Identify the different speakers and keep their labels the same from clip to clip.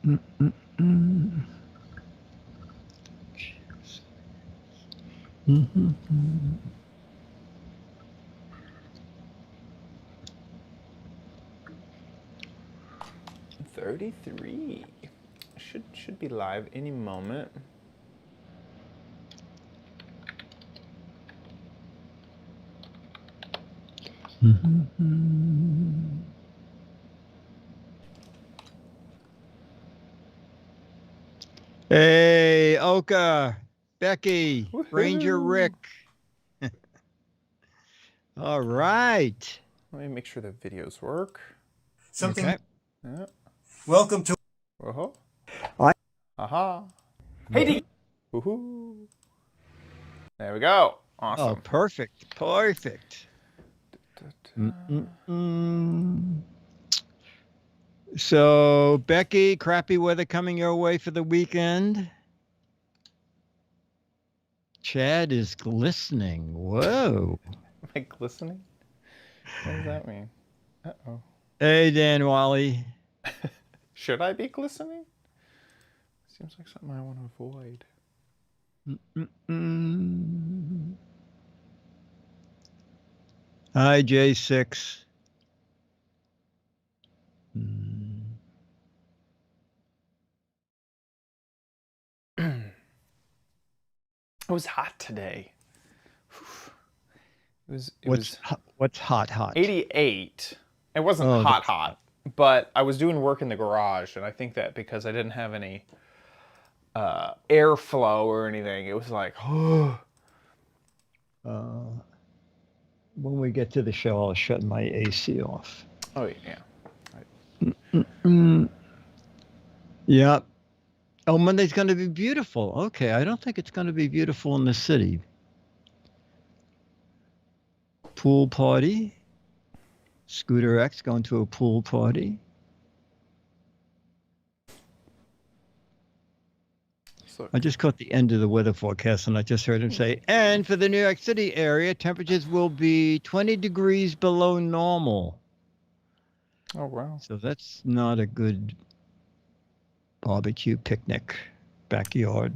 Speaker 1: Mm-hmm.
Speaker 2: 33. Should be live any moment.
Speaker 1: Hey, Oka, Becky, Ranger Rick. All right.
Speaker 2: Let me make sure the videos work.
Speaker 3: Something.
Speaker 1: Okay.
Speaker 2: Yeah.
Speaker 3: Welcome to.
Speaker 2: Whoa.
Speaker 1: I-
Speaker 2: Aha. Hey. Woohoo. There we go. Awesome.
Speaker 1: Oh, perfect. Perfect. So, Becky, crappy weather coming your way for the weekend. Chad is glistening. Whoa.
Speaker 2: Am I glistening? What does that mean? Uh-oh.
Speaker 1: Hey, Dan Wally.
Speaker 2: Should I be glistening? Seems like something I want to avoid.
Speaker 1: Hi, J6.
Speaker 2: It was hot today.
Speaker 1: What's hot?
Speaker 2: 88. It wasn't hot, but I was doing work in the garage, and I think that because I didn't have any airflow or anything, it was like,
Speaker 1: when we get to the show, I'll shut my AC off.
Speaker 2: oh yeah.
Speaker 1: Yep. Oh, Monday's going to be beautiful. Okay, I don't think it's going to be beautiful in the city. Pool party. Scooter X going to a pool party. I just caught the end of the weather forecast, and I just heard him say, and for the New York City area, temperatures will be 20 degrees below normal.
Speaker 2: Oh, wow.
Speaker 1: So that's not a good barbecue picnic backyard.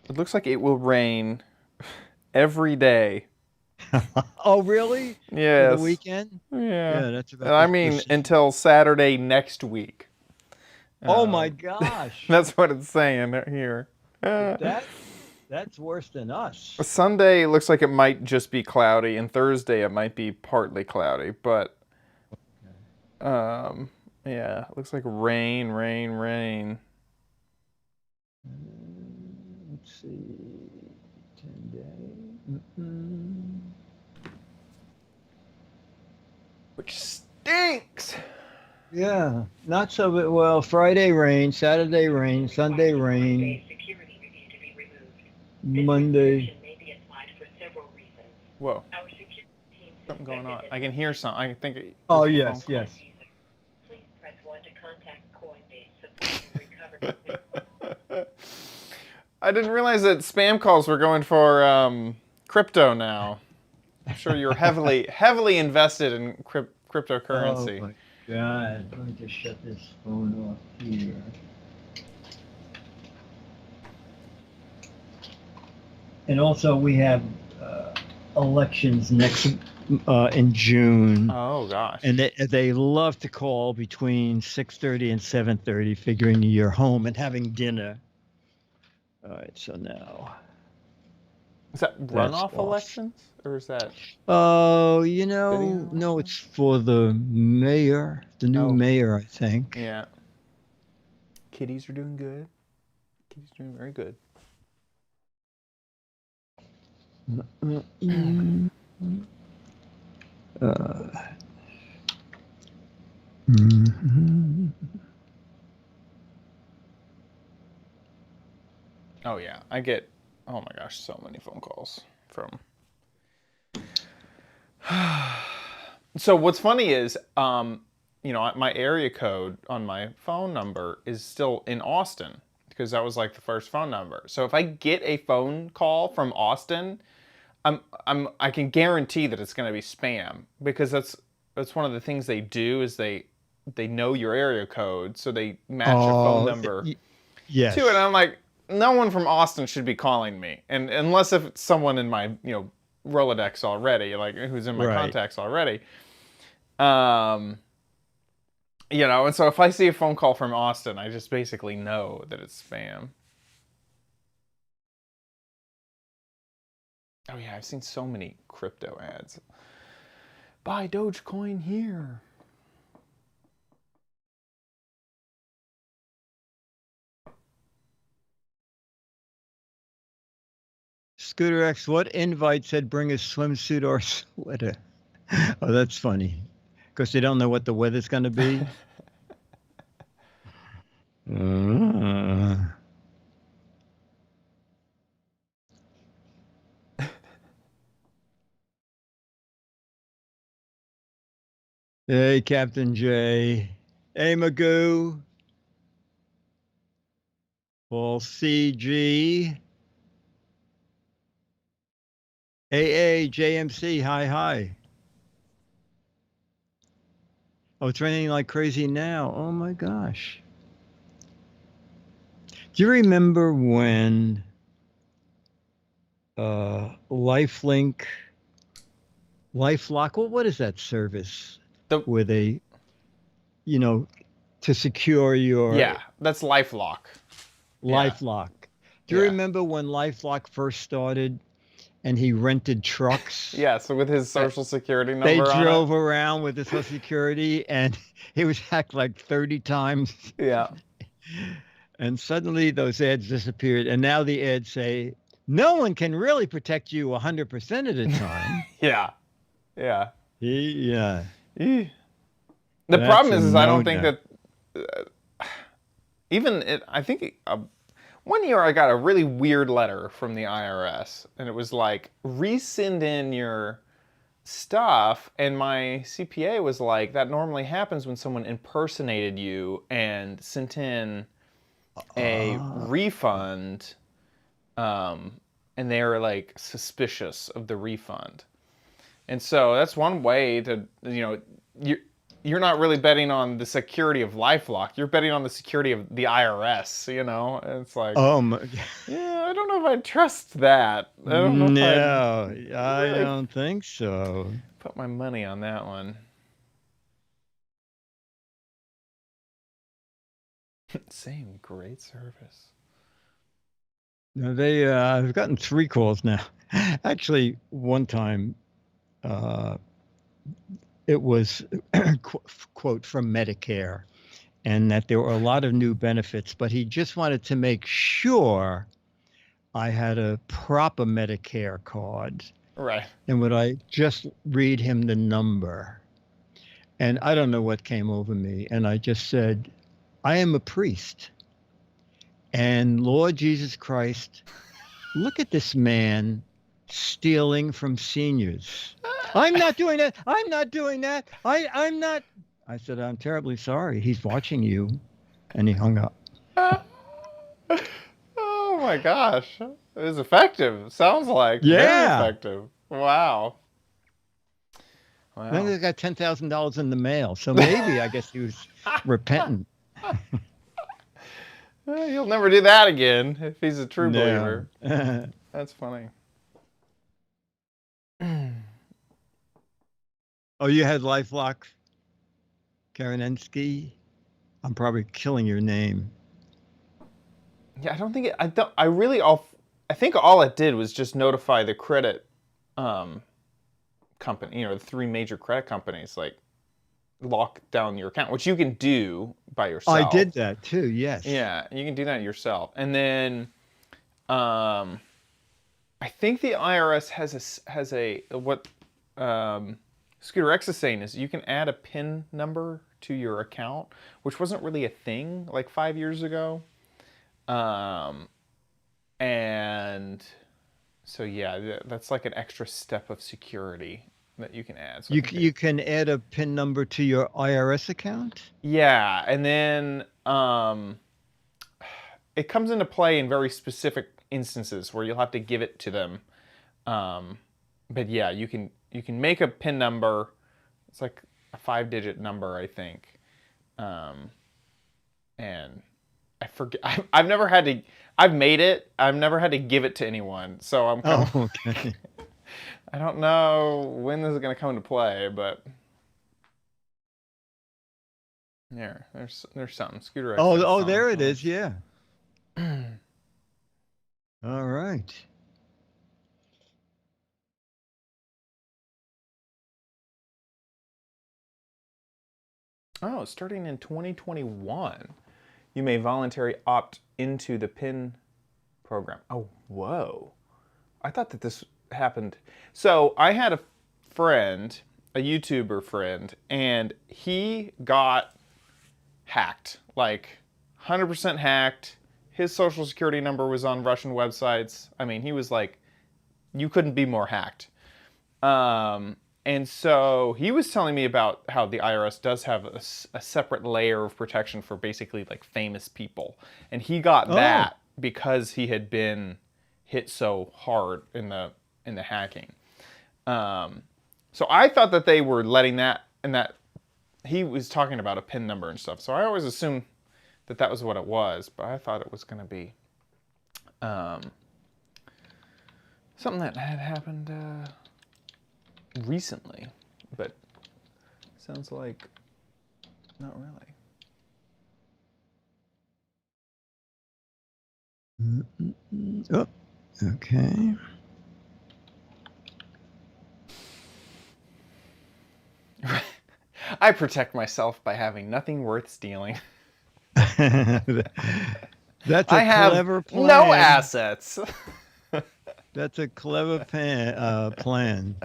Speaker 2: It looks like it will rain every day.
Speaker 1: Oh, really?
Speaker 2: Yes.
Speaker 1: For the weekend?
Speaker 2: Yeah.
Speaker 1: That's about
Speaker 2: I mean, until Saturday next week.
Speaker 1: Oh, my gosh.
Speaker 2: That's what it's saying here.
Speaker 1: That's worse than us.
Speaker 2: Sunday looks like it might just be cloudy, and Thursday it might be partly cloudy, but yeah, it looks like rain.
Speaker 1: Let's see, 10 day.
Speaker 2: Which stinks.
Speaker 1: Yeah, not so well. Friday rain, Saturday rain, Sunday rain. Monday.
Speaker 2: Whoa. Something going on. I can hear something. I think.
Speaker 1: Oh, yes.
Speaker 4: Please press 1 to contact Coinbase support
Speaker 2: I didn't realize that spam calls were going for crypto now. I'm sure you're heavily invested in cryptocurrency.
Speaker 1: Oh my God! Let me just shut this phone off here. And also, we have elections next in June.
Speaker 2: Oh gosh!
Speaker 1: And they love to call between 6:30 and 7:30, figuring you're home and having dinner. All right, so now.
Speaker 2: Is that runoff elections, or is that?
Speaker 1: Oh, no, it's for the mayor, the new mayor, I think.
Speaker 2: Yeah. Kitties are doing good. Kitties are doing very good. Oh yeah, I get, oh my gosh, so many phone calls from. So what's funny is, my area code on my phone number is still in Austin because that was like the first phone number. So if I get a phone call from Austin, I can guarantee that it's going to be spam because that's one of the things they do is they they know your area code, so they match your phone number
Speaker 1: yes.
Speaker 2: to it. And I'm like, no one from Austin should be calling me, and unless if it's someone in my Rolodex already, like who's in my contacts already. And so if I see a phone call from Austin, I just basically know that it's spam. Oh yeah, I've seen so many crypto ads. Buy Dogecoin here.
Speaker 1: Scooter X, what invite said bring a swimsuit or sweater? Oh, that's funny. Because they don't know what the weather's going to be. Hey, Captain J. Hey, Magoo. Paul CG. AA, JMC, hi. Oh, it's raining like crazy now. Oh my gosh. Do you remember when LifeLock, what is that service? Where they, to secure your...
Speaker 2: Yeah, that's LifeLock.
Speaker 1: LifeLock. Do you remember when LifeLock first started and he rented trucks?
Speaker 2: Yeah, so with his social security number
Speaker 1: they drove around with his social security and he was hacked like 30 times.
Speaker 2: Yeah.
Speaker 1: And suddenly those ads disappeared. And now the ads say, no one can really protect you 100% of the time.
Speaker 2: Yeah.
Speaker 1: Yeah.
Speaker 2: The problem is I don't think that I think one year I got a really weird letter from the IRS, and it was like, resend in your stuff, and my CPA was like, that normally happens when someone impersonated you and sent in a refund, and they were like suspicious of the refund. And so that's one way to, you're not really betting on the security of LifeLock. You're betting on the security of the IRS, And it's like, yeah, I don't know if I trust that. I don't know if
Speaker 1: I don't think so.
Speaker 2: Put my money on that one. Same great service.
Speaker 1: No, I've gotten 3 calls now. Actually, one time, it was quote from Medicare, and that there were a lot of new benefits, but he just wanted to make sure I had a proper Medicare card.
Speaker 2: Right.
Speaker 1: And would I just read him the number? And I don't know what came over me. And I just said, I am a priest. And Lord Jesus Christ, look at this man stealing from seniors. I'm not doing that. I'm not doing that. I'm not. I said, I'm terribly sorry. He's watching you. And he hung up.
Speaker 2: Oh my gosh. It was effective. Sounds like.
Speaker 1: Yeah.
Speaker 2: Very effective. Wow.
Speaker 1: Then he got $10,000 in the mail. So maybe I guess he was repentant.
Speaker 2: He'll never do that again if he's a true believer. That's funny.
Speaker 1: Oh, you had LifeLock, Karenensky? I'm probably killing your name.
Speaker 2: Yeah, I don't think it. I think all it did was just notify the credit company. The 3 major credit companies, like, lock down your account, which you can do by yourself.
Speaker 1: I did that too. Yes.
Speaker 2: Yeah, you can do that yourself, and then I think the IRS has a what Scooter X is saying is you can add a PIN number to your account, which wasn't really a thing like 5 years ago. And so yeah, that's like an extra step of security that you can add. So
Speaker 1: you can add a PIN number to your IRS account?
Speaker 2: Yeah, and then it comes into play in very specific instances where you'll have to give it to them. But yeah, you can make a PIN number. It's like a 5-digit number, I think. and I forget. I've never had to. I've made it. I've never had to give it to anyone. So I'm kind of.
Speaker 1: Okay.
Speaker 2: I don't know when this is going to come into play, but there's something. Scooter X.
Speaker 1: Oh, there it is. Yeah. All right.
Speaker 2: Oh, starting in 2021, you may voluntarily opt into the PIN program. Oh, whoa. I thought that this happened. So I had a friend, a YouTuber friend, and he got hacked, like 100% hacked. His social security number was on Russian websites. I mean, he was like, you couldn't be more hacked. And so he was telling me about how the IRS does have a separate layer of protection for basically like famous people. And he got that because he had been hit so hard in the hacking. So I thought that they were letting that, and that he was talking about a PIN number and stuff. So I always assumed that that was what it was, but I thought it was going to be something that had happened recently, but sounds like not really.
Speaker 1: Oh, okay.
Speaker 2: I protect myself by having nothing worth stealing.
Speaker 1: That's a
Speaker 2: I have
Speaker 1: clever plan.
Speaker 2: no assets.
Speaker 1: That's a clever plan.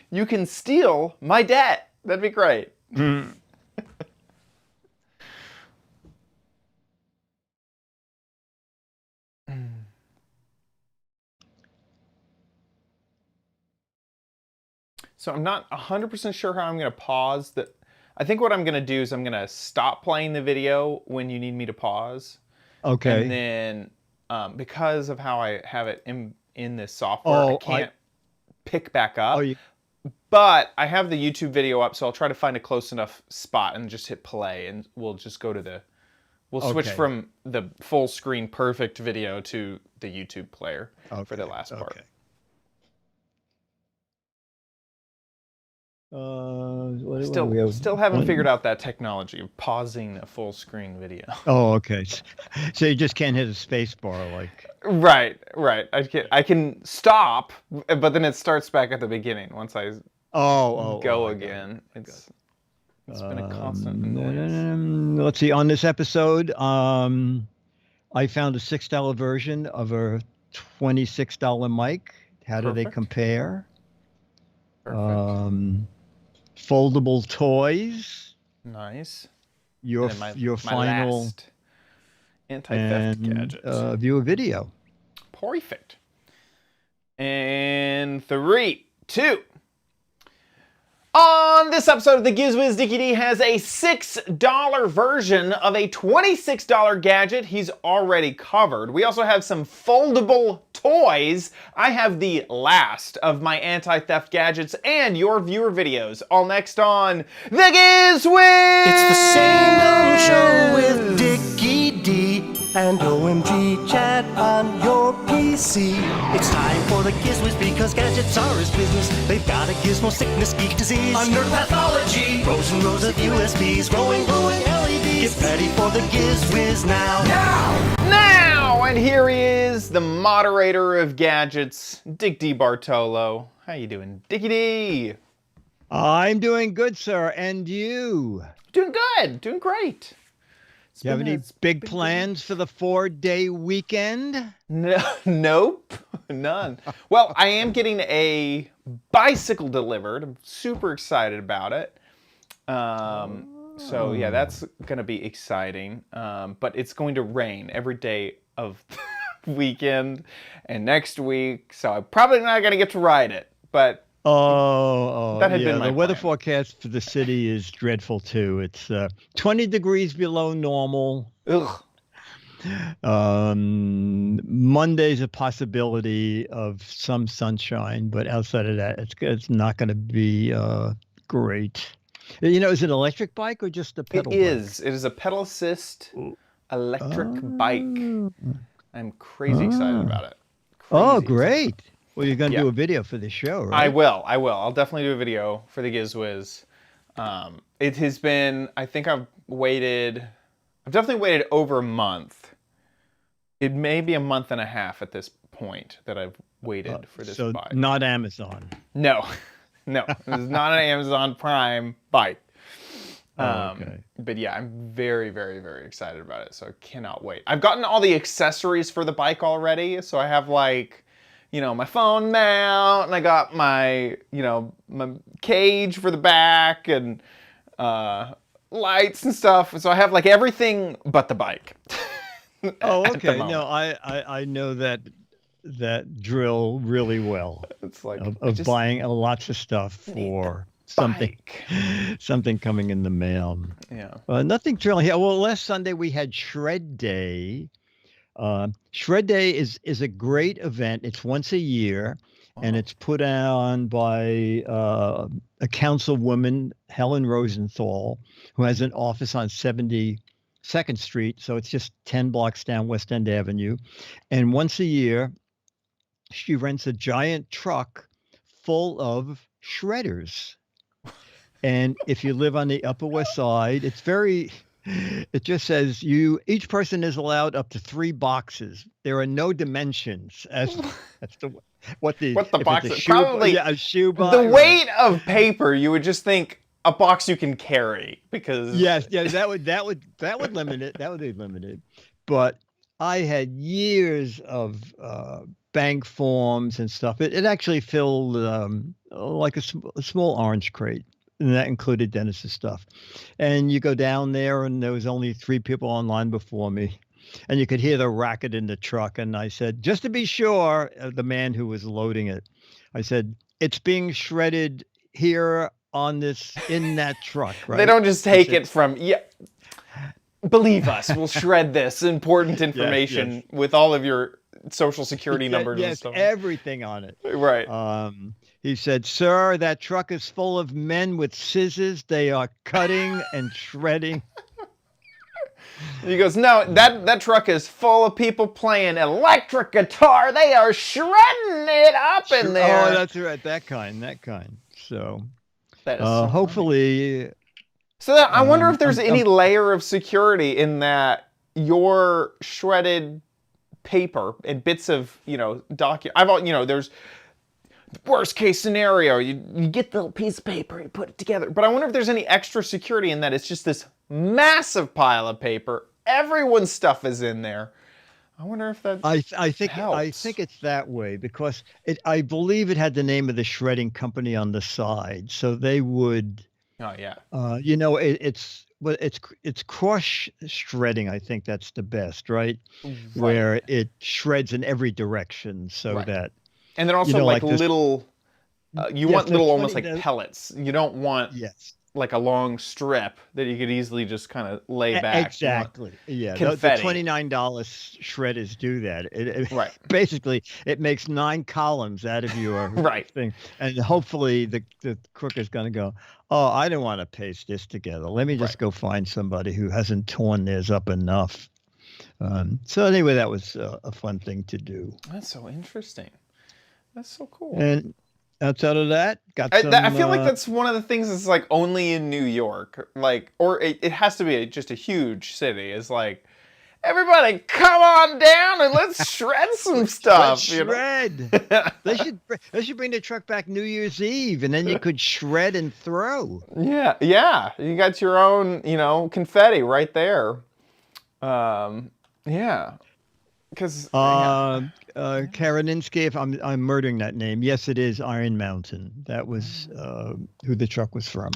Speaker 2: You can steal my debt. That'd be great. So I'm not 100% sure how I'm going to pause that. I think what I'm going to do is I'm going to stop playing the video when you need me to pause.
Speaker 1: Okay.
Speaker 2: And then because of how I have it in this software, I can't pick back up. But I have the YouTube video up, so I'll try to find a close enough spot and just hit play, and we'll just go to we'll switch from the full screen perfect video to the YouTube player for the last part.
Speaker 1: Okay.
Speaker 2: Still haven't figured out that technology of pausing a full screen video.
Speaker 1: Oh, okay. So you just can't hit a space bar like.
Speaker 2: Right. I can stop, but then it starts back at the beginning once I go again. It's been a constant annoyance.
Speaker 1: Let's see. On this episode, I found a $6 version of a $26 mic. How do they compare?
Speaker 2: Perfect.
Speaker 1: Foldable toys.
Speaker 2: Nice.
Speaker 1: Your final
Speaker 2: last anti-theft gadget.
Speaker 1: View a video.
Speaker 2: Perfect. And 3, 2. On this episode of the Giz Wiz, Dickie D has a $6 version of a $26 gadget he's already covered. We also have some foldable toys. I have the last of my anti-theft gadgets and your viewer videos. All next on the Giz Wiz!
Speaker 5: It's the same old show with Dickie D and OMG chat on your PC. It's time for the Giz Wiz because gadgets are his business. They've got a gizmo sickness, geek disease, under pathology, rows and rows of USBs, glowing LEDs. Get ready for the Giz Wiz now.
Speaker 2: And here he is, the moderator of gadgets, Dick D. Bartolo. How you doing, Dickie D?
Speaker 1: I'm doing good, sir. And you?
Speaker 2: Doing good. Doing great.
Speaker 1: Do you have any big plans for the 4-day weekend?
Speaker 2: No, nope, none. Well, I am getting a bicycle delivered. I'm super excited about it. So yeah, that's going to be exciting. But it's going to rain every day of the weekend and next week. So I'm probably not going to get to ride it. But that had been my
Speaker 1: the weather
Speaker 2: plan.
Speaker 1: forecast for the city is dreadful too. It's 20 degrees below normal.
Speaker 2: Ugh.
Speaker 1: Monday's a possibility of some sunshine, but outside of that, it's not going to be great. You know, is it an electric bike or just a pedal
Speaker 2: It
Speaker 1: bike?
Speaker 2: is. It is a pedal assist electric bike. I'm crazy excited about it.
Speaker 1: Oh,
Speaker 2: Crazy excited.
Speaker 1: great. Well, you're going to
Speaker 2: Yeah.
Speaker 1: do a video for the show, right?
Speaker 2: I will. I'll definitely do a video for the Giz Wiz. It has been, I think I've definitely waited over a month. It may be a month and a half at this point that I've waited for this
Speaker 1: so
Speaker 2: bike.
Speaker 1: not Amazon.
Speaker 2: No, this is not an Amazon Prime bike.
Speaker 1: Okay.
Speaker 2: But yeah, I'm very, very, very excited about it. So I cannot wait. I've gotten all the accessories for the bike already. So I have like, my phone mount, and I got my, my cage for the back and lights and stuff. So I have like everything but the bike.
Speaker 1: Oh,
Speaker 2: at the
Speaker 1: okay.
Speaker 2: moment.
Speaker 1: No, I know that drill really well
Speaker 2: It's like
Speaker 1: of buying lots of stuff for something coming in the mail.
Speaker 2: Yeah.
Speaker 1: Nothing thrilling here. Well, last Sunday we had Shred Day. Shred Day is a great event. It's once a year, and it's put on by a councilwoman, Helen Rosenthal, who has an office on 72nd Street. So it's just 10 blocks down West End Avenue. And once a year, she rents a giant truck full of shredders. And if you live on the Upper West Side, it just says each person is allowed up to 3 boxes. There are no dimensions as to what the
Speaker 2: box
Speaker 1: is.
Speaker 2: is. Probably
Speaker 1: a shoe box.
Speaker 2: the weight of paper, you would just think a box you can carry because
Speaker 1: Yes, that would limit it. That would be limited. But I had years of bank forms and stuff. It actually filled like a small orange crate. And that included Dennis's stuff. And you go down there, and there was only 3 people online before me. And you could hear the racket in the truck. And I said, just to be sure, the man who was loading it, I said, it's being shredded here in that truck, right?
Speaker 2: They don't just take it from, believe us, we'll shred this important information with all of your social security numbers and stuff.
Speaker 1: Everything on it.
Speaker 2: Right.
Speaker 1: He said, sir, that truck is full of men with scissors. They are cutting and shredding.
Speaker 2: He goes, no, that truck is full of people playing electric guitar. They are shredding it up in there.
Speaker 1: Oh, that's right. That kind. So
Speaker 2: That is so
Speaker 1: hopefully.
Speaker 2: So that, I wonder if there's any layer of security in that your shredded paper and bits of, there's worst case scenario. You get the piece of paper, you put it together. But I wonder if there's any extra security in that it's just this massive pile of paper. Everyone's stuff is in there. I wonder if that
Speaker 1: I think
Speaker 2: helps.
Speaker 1: it's that way because I believe it had the name of the shredding company on the side, so they would.
Speaker 2: Oh yeah.
Speaker 1: It's cross shredding. I think that's the best, right? Where it shreds in every direction, so that.
Speaker 2: And they're also like little. You want little, almost like
Speaker 1: those-
Speaker 2: pellets. You don't want like a long strip that you could easily just kind of lay back.
Speaker 1: Exactly. Yeah. The
Speaker 2: confetti.
Speaker 1: $29 shredders do that.
Speaker 2: Right.
Speaker 1: Basically, it makes 9 columns out of your thing, and hopefully the crook is going to go, oh, I don't want to paste this together. Let me just go find somebody who hasn't torn theirs up enough. So anyway, that was a fun thing to do.
Speaker 2: That's so interesting. That's so cool.
Speaker 1: And outside of that,
Speaker 2: I feel like that's one of the things that's like only in New York, like, or it has to be just a huge city. It's like, everybody come on down and let's shred some stuff.
Speaker 1: Shred. They should bring the truck back New Year's Eve, and then you could shred and throw.
Speaker 2: Yeah. You got your own, confetti right there. Yeah. Because
Speaker 1: Karaninsky, if I'm murdering that name, yes, it is Iron Mountain. That was who the truck was from.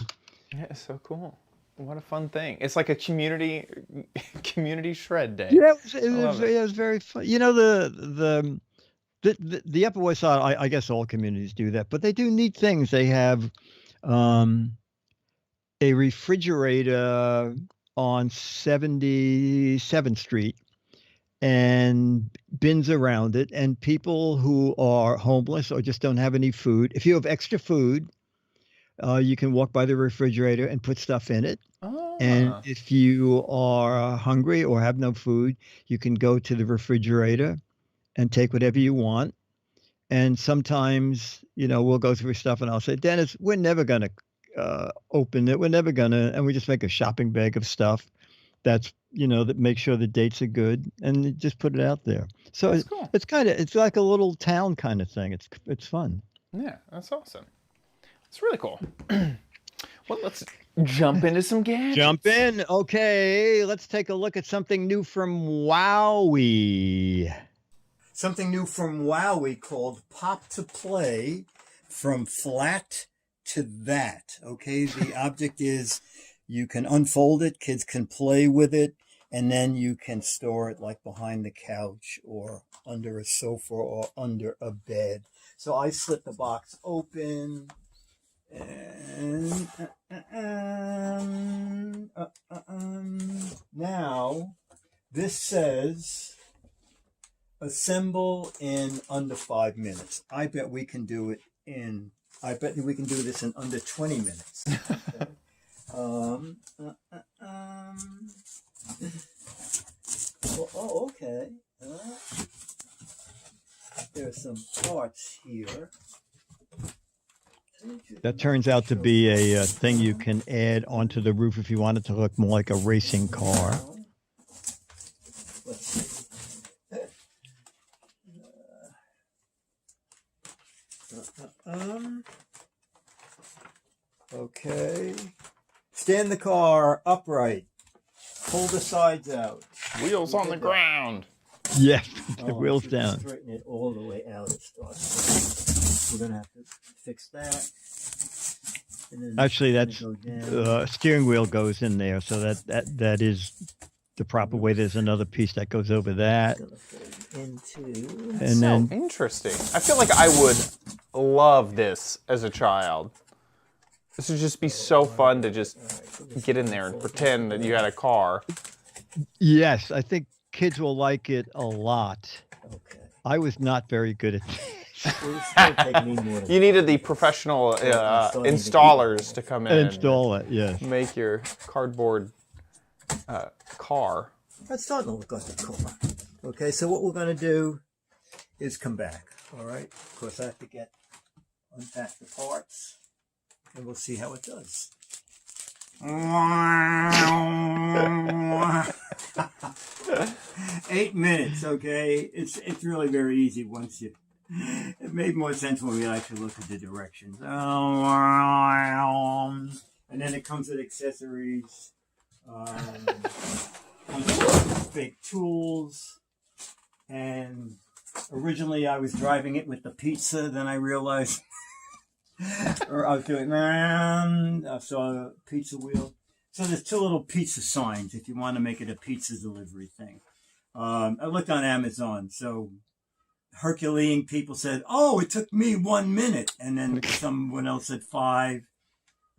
Speaker 2: Yeah, it's so cool. What a fun thing! It's like a community shred day.
Speaker 1: Yeah, it was very fun. The Upper West Side. I guess all communities do that, but they do neat things. They have a refrigerator on 77th Street. And bins around it, and people who are homeless or just don't have any food. If you have extra food, You can walk by the refrigerator and put stuff in it.
Speaker 2: Ah.
Speaker 1: And if you are hungry or have no food, you can go to the refrigerator and take whatever you want. And sometimes, we'll go through stuff and I'll say, Dennis, we're never going to open it. We're never going to, and we just make a shopping bag of stuff that's, that make sure the dates are good and just put it out there. So
Speaker 2: That's cool.
Speaker 1: it's like a little town kind of thing. It's fun.
Speaker 2: Yeah, that's awesome. It's really cool. Well, let's jump into some gadgets.
Speaker 1: Jump in. Okay, let's take a look at something new from Wowie.
Speaker 3: Something new from Wowie called Pop to Play from Flat to That. Okay, the object is you can unfold it, kids can play with it, and then you can store it like behind the couch or under a sofa or under a bed. So I slit the box open and now this says assemble in under 5 minutes. I bet we can do this in under 20 minutes. Okay. There's some parts here.
Speaker 1: That turns out to be a thing you can add onto the roof if you want it to look more like a racing car.
Speaker 3: Let's see. Okay. Stand the car upright. Pull the sides out.
Speaker 2: Wheels on the ground.
Speaker 1: Yeah, the wheels
Speaker 3: if you
Speaker 1: down.
Speaker 3: Straighten it all the way out. It starts. We're gonna have to fix that. And then
Speaker 1: Actually,
Speaker 3: it's
Speaker 1: that's
Speaker 3: gonna go down.
Speaker 1: steering wheel goes in there, so that is the proper way. There's another piece that goes over that,
Speaker 3: Gonna fold into.
Speaker 1: and
Speaker 2: So
Speaker 1: then
Speaker 2: interesting. I feel like I would love this as a child. This would just be so fun to just get in there and pretend that you had a car.
Speaker 1: yes, I think kids will like it a lot.
Speaker 3: Okay.
Speaker 1: I was not very good at this.
Speaker 3: Well, it's gonna take me more than
Speaker 2: You needed the professional installers to come in
Speaker 1: Install it, yes.
Speaker 2: and make your cardboard car.
Speaker 3: That's starting to look like a car. Okay, so what we're going to do is come back. All right. Of course, I have to unpack the parts, and we'll see how it does. 8 minutes. Okay, it's really very easy once you. It made more sense when we actually looked at the directions. And then it comes with accessories. Fake tools, and originally I was driving it with the pizza, then I realized or I was doing I saw a pizza wheel. So there's 2 little pizza signs if you want to make it a pizza delivery thing. I looked on Amazon, so Herculean people said, oh, it took me 1 minute, and then someone else said 5.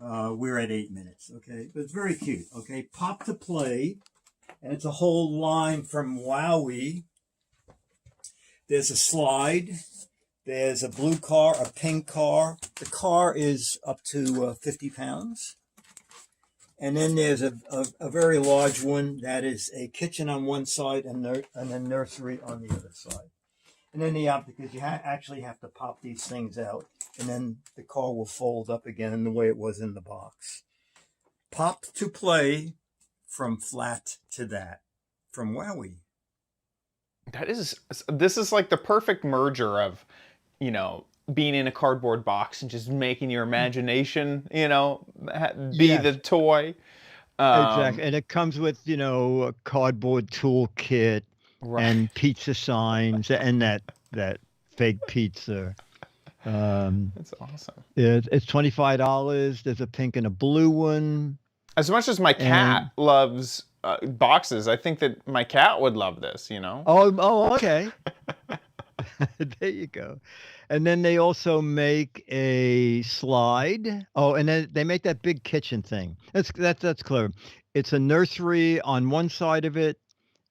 Speaker 3: We're at 8 minutes. Okay, but it's very cute. Okay, Pop to Play. And it's a whole line from Wowie. There's a slide. There's a blue car, a pink car. The car is up to 50 pounds. And then there's a very large one that is a kitchen on one side and a nursery on the other side. And then because you actually have to pop these things out, and then the car will fold up again in the way it was in the box. Pop to Play. From Flat to That, from Wowie.
Speaker 2: This is like the perfect merger of, being in a cardboard box and just making your imagination, be the toy.
Speaker 1: Exactly, and it comes with a cardboard toolkit and pizza signs and that fake pizza.
Speaker 2: That's awesome.
Speaker 1: It's $25. There's a pink and a blue one.
Speaker 2: As much as my cat loves boxes, I think that my cat would love this,
Speaker 1: Oh, okay. There you go. And then they also make a slide. Oh, and then they make that big kitchen thing. That's clever. It's a nursery on one side of it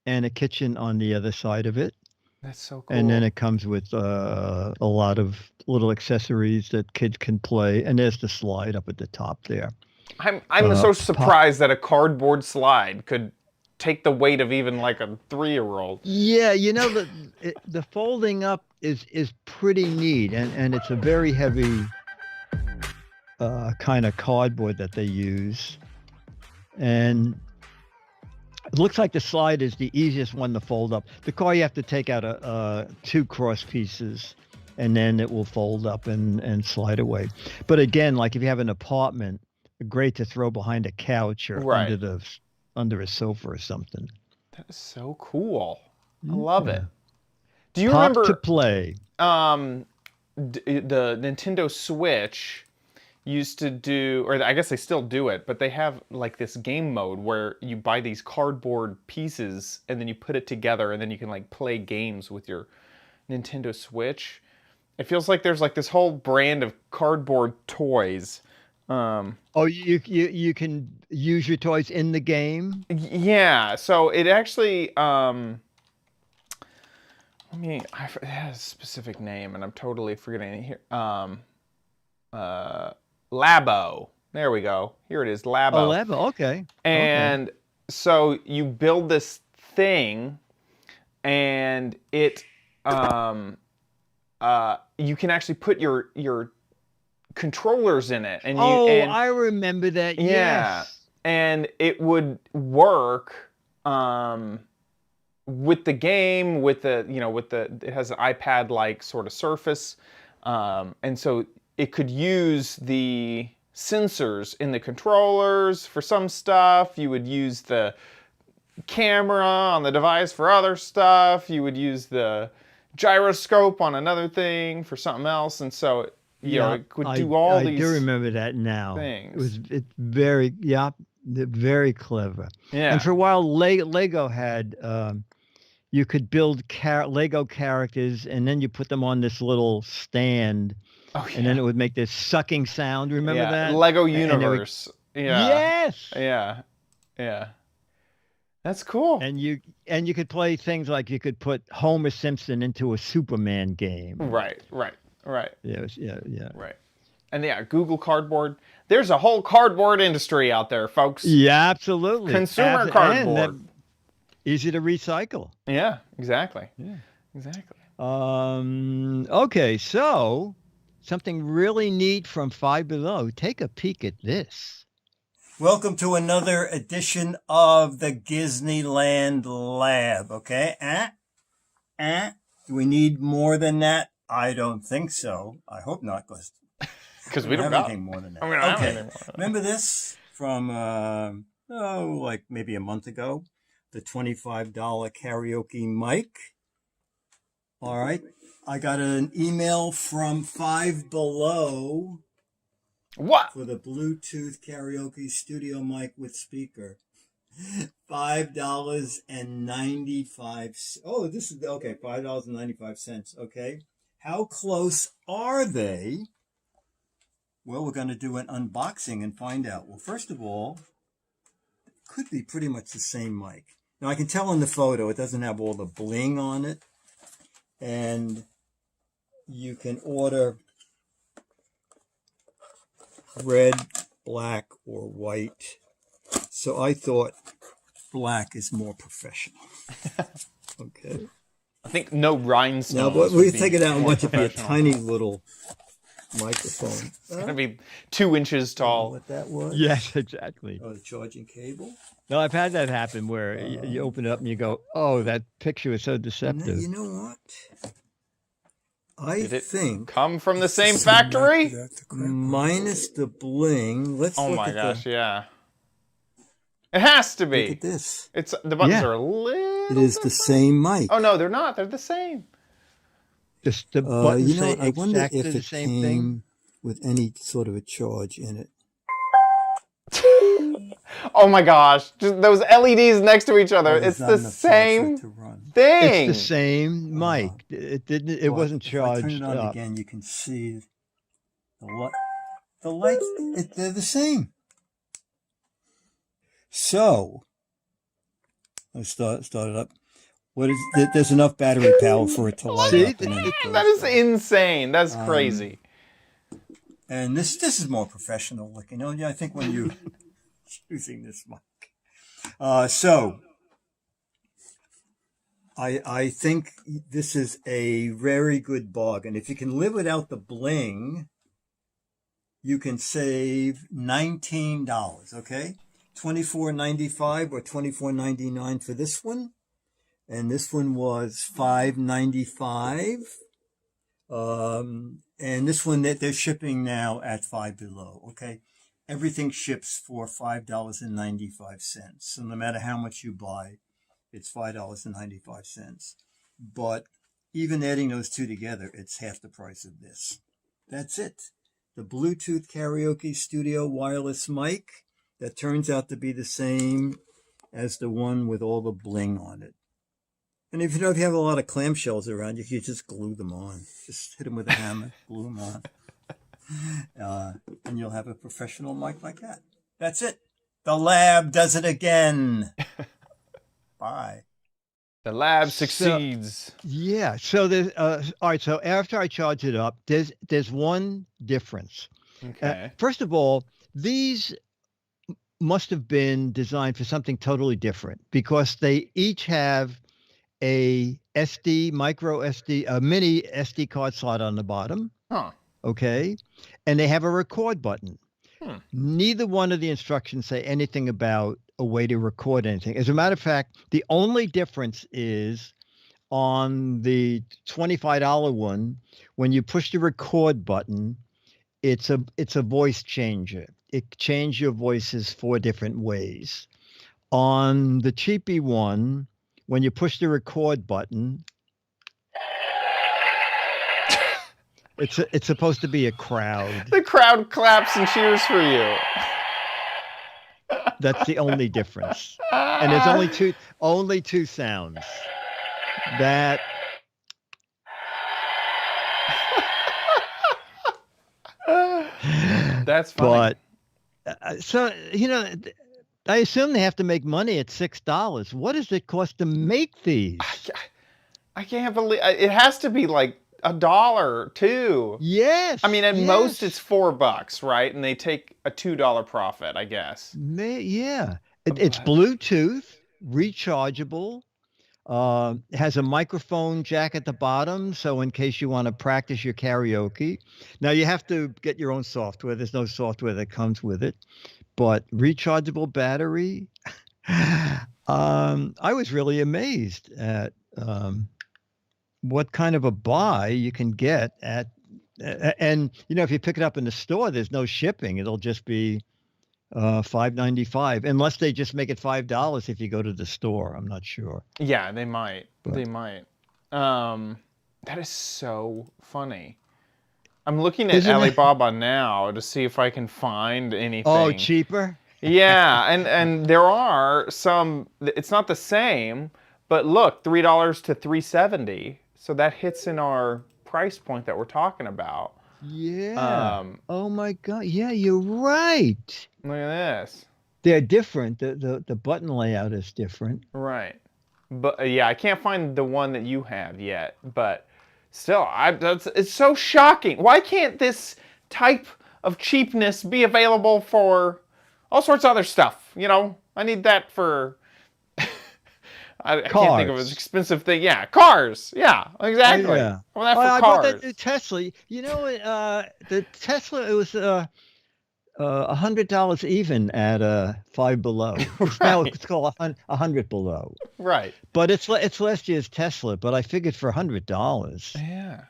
Speaker 1: and a kitchen on the other side of it.
Speaker 2: That's so cool.
Speaker 1: And then it comes with a lot of little accessories that kids can play. And there's the slide up at the top there.
Speaker 2: I'm so surprised that a cardboard slide could take the weight of even like a 3-year-old.
Speaker 1: Yeah, the folding up is pretty neat, and it's a very heavy kind of cardboard that they use, and it looks like the slide is the easiest one to fold up. The car, you have to take out 2 cross pieces, and then it will fold up and slide away. But again, like if you have an apartment, great to throw behind a couch or
Speaker 2: Right.
Speaker 1: under a sofa or something.
Speaker 2: That is so cool. I love it. Do you
Speaker 1: Pop
Speaker 2: remember
Speaker 1: to play?
Speaker 2: the Nintendo Switch used to do, or I guess they still do it, but they have like this game mode where you buy these cardboard pieces and then you put it together and then you can like play games with your Nintendo Switch. It feels like there's like this whole brand of cardboard toys.
Speaker 1: Oh, you can use your toys in the game?
Speaker 2: Yeah, so it actually it has a specific name and I'm totally forgetting it here. Labo. There we go. Here it is, Labo.
Speaker 1: Oh, Labo. Okay.
Speaker 2: And so you build this thing and it you can actually put your controllers in it, and
Speaker 1: I remember that.
Speaker 2: Yeah,
Speaker 1: yes.
Speaker 2: and it would work with the game, with the it has an iPad-like sort of surface, and so it could use the sensors in the controllers for some stuff. You would use the camera on the device for other stuff. You would use the gyroscope on another thing for something else, and so it could do all these.
Speaker 1: I do remember that now.
Speaker 2: Things.
Speaker 1: It's very very clever.
Speaker 2: Yeah.
Speaker 1: And for a while, Lego had you could build Lego characters, and then you put them on this little stand, and then it would make this sucking sound. Remember that?
Speaker 2: Lego Universe. Yeah.
Speaker 1: Yes.
Speaker 2: Yeah. That's cool.
Speaker 1: And you could play things like you could put Homer Simpson into a Superman game.
Speaker 2: Right.
Speaker 1: Yeah.
Speaker 2: Right. And Google Cardboard. There's a whole cardboard industry out there, folks.
Speaker 1: Yeah, absolutely.
Speaker 2: Consumer cardboard.
Speaker 1: Easy to recycle.
Speaker 2: Yeah, exactly.
Speaker 1: Yeah.
Speaker 2: Exactly.
Speaker 1: Okay, so something really neat from Five Below. Take a peek at this.
Speaker 3: Welcome to another edition of the Disneyland Lab, okay? Do we need more than that? I don't think so. I hope not,
Speaker 2: because we don't
Speaker 3: have
Speaker 2: got
Speaker 3: anything more than that.
Speaker 2: Okay.
Speaker 3: Remember this from, like maybe a month ago? The $25 karaoke mic. All right. I got an email from Five Below.
Speaker 2: What?
Speaker 3: For the Bluetooth karaoke studio mic with speaker. $5.95. Oh, this is okay. $5.95. Okay. How close are they? Well, we're going to do an unboxing and find out. Well, first of all, it could be pretty much the same mic. Now, I can tell in the photo it doesn't have all the bling on it. And you can order red, black, or white. So I thought black is more professional. Okay.
Speaker 2: I think no rhinestones.
Speaker 3: Now, but we take it out and watch it be a tiny little microphone.
Speaker 2: It's going to be 2 inches tall.
Speaker 3: What that was?
Speaker 1: Yes, exactly.
Speaker 3: Oh, the charging cable?
Speaker 1: No, I've had that happen where you open it up and you go, oh, that picture is so deceptive.
Speaker 3: You know what? I think
Speaker 2: come from the same factory?
Speaker 3: Minus the bling. Let's
Speaker 2: oh
Speaker 3: look
Speaker 2: my
Speaker 3: at
Speaker 2: gosh, yeah. It has to be.
Speaker 3: Look at this.
Speaker 2: It's the buttons are a little.
Speaker 3: It is the same mic.
Speaker 2: Oh no, they're not. They're the same.
Speaker 1: Just the buttons say
Speaker 3: I wonder
Speaker 1: exactly
Speaker 3: if
Speaker 1: the
Speaker 3: it
Speaker 1: same
Speaker 3: came
Speaker 1: thing.
Speaker 3: with any sort of a charge in it.
Speaker 2: Oh my gosh, just those LEDs next to each other. It's the same thing.
Speaker 1: It's the same mic. It didn't. It wasn't charged
Speaker 3: if I turn it on
Speaker 1: up.
Speaker 3: again, you can see the lights. They're the same. So let's start it up. What is? There's enough battery power for it to light
Speaker 1: See,
Speaker 3: up. And then it goes
Speaker 2: That is
Speaker 3: off.
Speaker 2: insane. That's crazy.
Speaker 3: And this is more professional looking. You know, I think when you using this mic. So I think this is a very good bargain. If you can live without the bling, you can save $19. Okay, $24.95 or $24.99 for this one, and this one was $5.95. And this one that they're shipping now at Five Below. Okay, everything ships for $5.95. So no matter how much you buy, it's $5.95. But even adding those two together, it's half the price of this. That's it. The Bluetooth Karaoke Studio wireless mic that turns out to be the same as the one with all the bling on it. And if you have a lot of clamshells around, you can just glue them on. Just hit them with a hammer, glue them on. And you'll have a professional mic like that. That's it. The lab does it again. Bye.
Speaker 2: The lab succeeds.
Speaker 1: Yeah. So there's all right. So after I charge it up, there's one difference.
Speaker 2: Okay.
Speaker 1: First of all, these must have been designed for something totally different because they each have a micro SD, a mini SD card slot on the bottom.
Speaker 2: Huh.
Speaker 1: Okay. And they have a record button. Neither one of the instructions say anything about a way to record anything. As a matter of fact, the only difference is on the $25 one, when you push the record button, it's a voice changer. It changes your voices 4 different ways. On the cheapy one, when you push the record button, it's supposed to be a crowd.
Speaker 2: The crowd claps and cheers for you.
Speaker 1: That's the only difference. And there's only two sounds. That
Speaker 2: That's funny.
Speaker 1: But so I assume they have to make money at $6. What does it cost to make these?
Speaker 2: I can't believe it has to be like $1 or $2.
Speaker 1: Yes.
Speaker 2: I mean, at most it's $4, right? And they take a $2 profit, I guess.
Speaker 1: Yeah. It's Bluetooth, rechargeable. Has a microphone jack at the bottom, so in case you want to practice your karaoke. Now you have to get your own software. There's no software that comes with it, but rechargeable battery. I was really amazed at what kind of a buy you can get at, and if you pick it up in the store, there's no shipping. It'll just be $5.95, unless they just make it $5 if you go to the store. I'm not sure.
Speaker 2: Yeah, they might. They might. That is so funny. I'm looking at Alibaba now to see if I can find anything.
Speaker 1: Oh, cheaper?
Speaker 2: Yeah, and there are some. It's not the same, but look, $3 to $3.70. So that hits in our price point that we're talking about.
Speaker 1: Yeah. Oh my God. Yeah, you're right.
Speaker 2: Look at this.
Speaker 1: They're different. The button layout is different.
Speaker 2: Right. But yeah, I can't find the one that you have yet. But still, it's so shocking. Why can't this type of cheapness be available for all sorts of other stuff? I need that for. I can't think of an expensive thing. Yeah, cars. Yeah, exactly.
Speaker 1: Yeah.
Speaker 2: I want that for
Speaker 1: I
Speaker 2: cars.
Speaker 1: bought that new Tesla. The Tesla, it was $100 even at Five Below. Now it's called $100 Below.
Speaker 2: Right.
Speaker 1: But it's last year's Tesla. But I figured for $100.
Speaker 2: Yeah,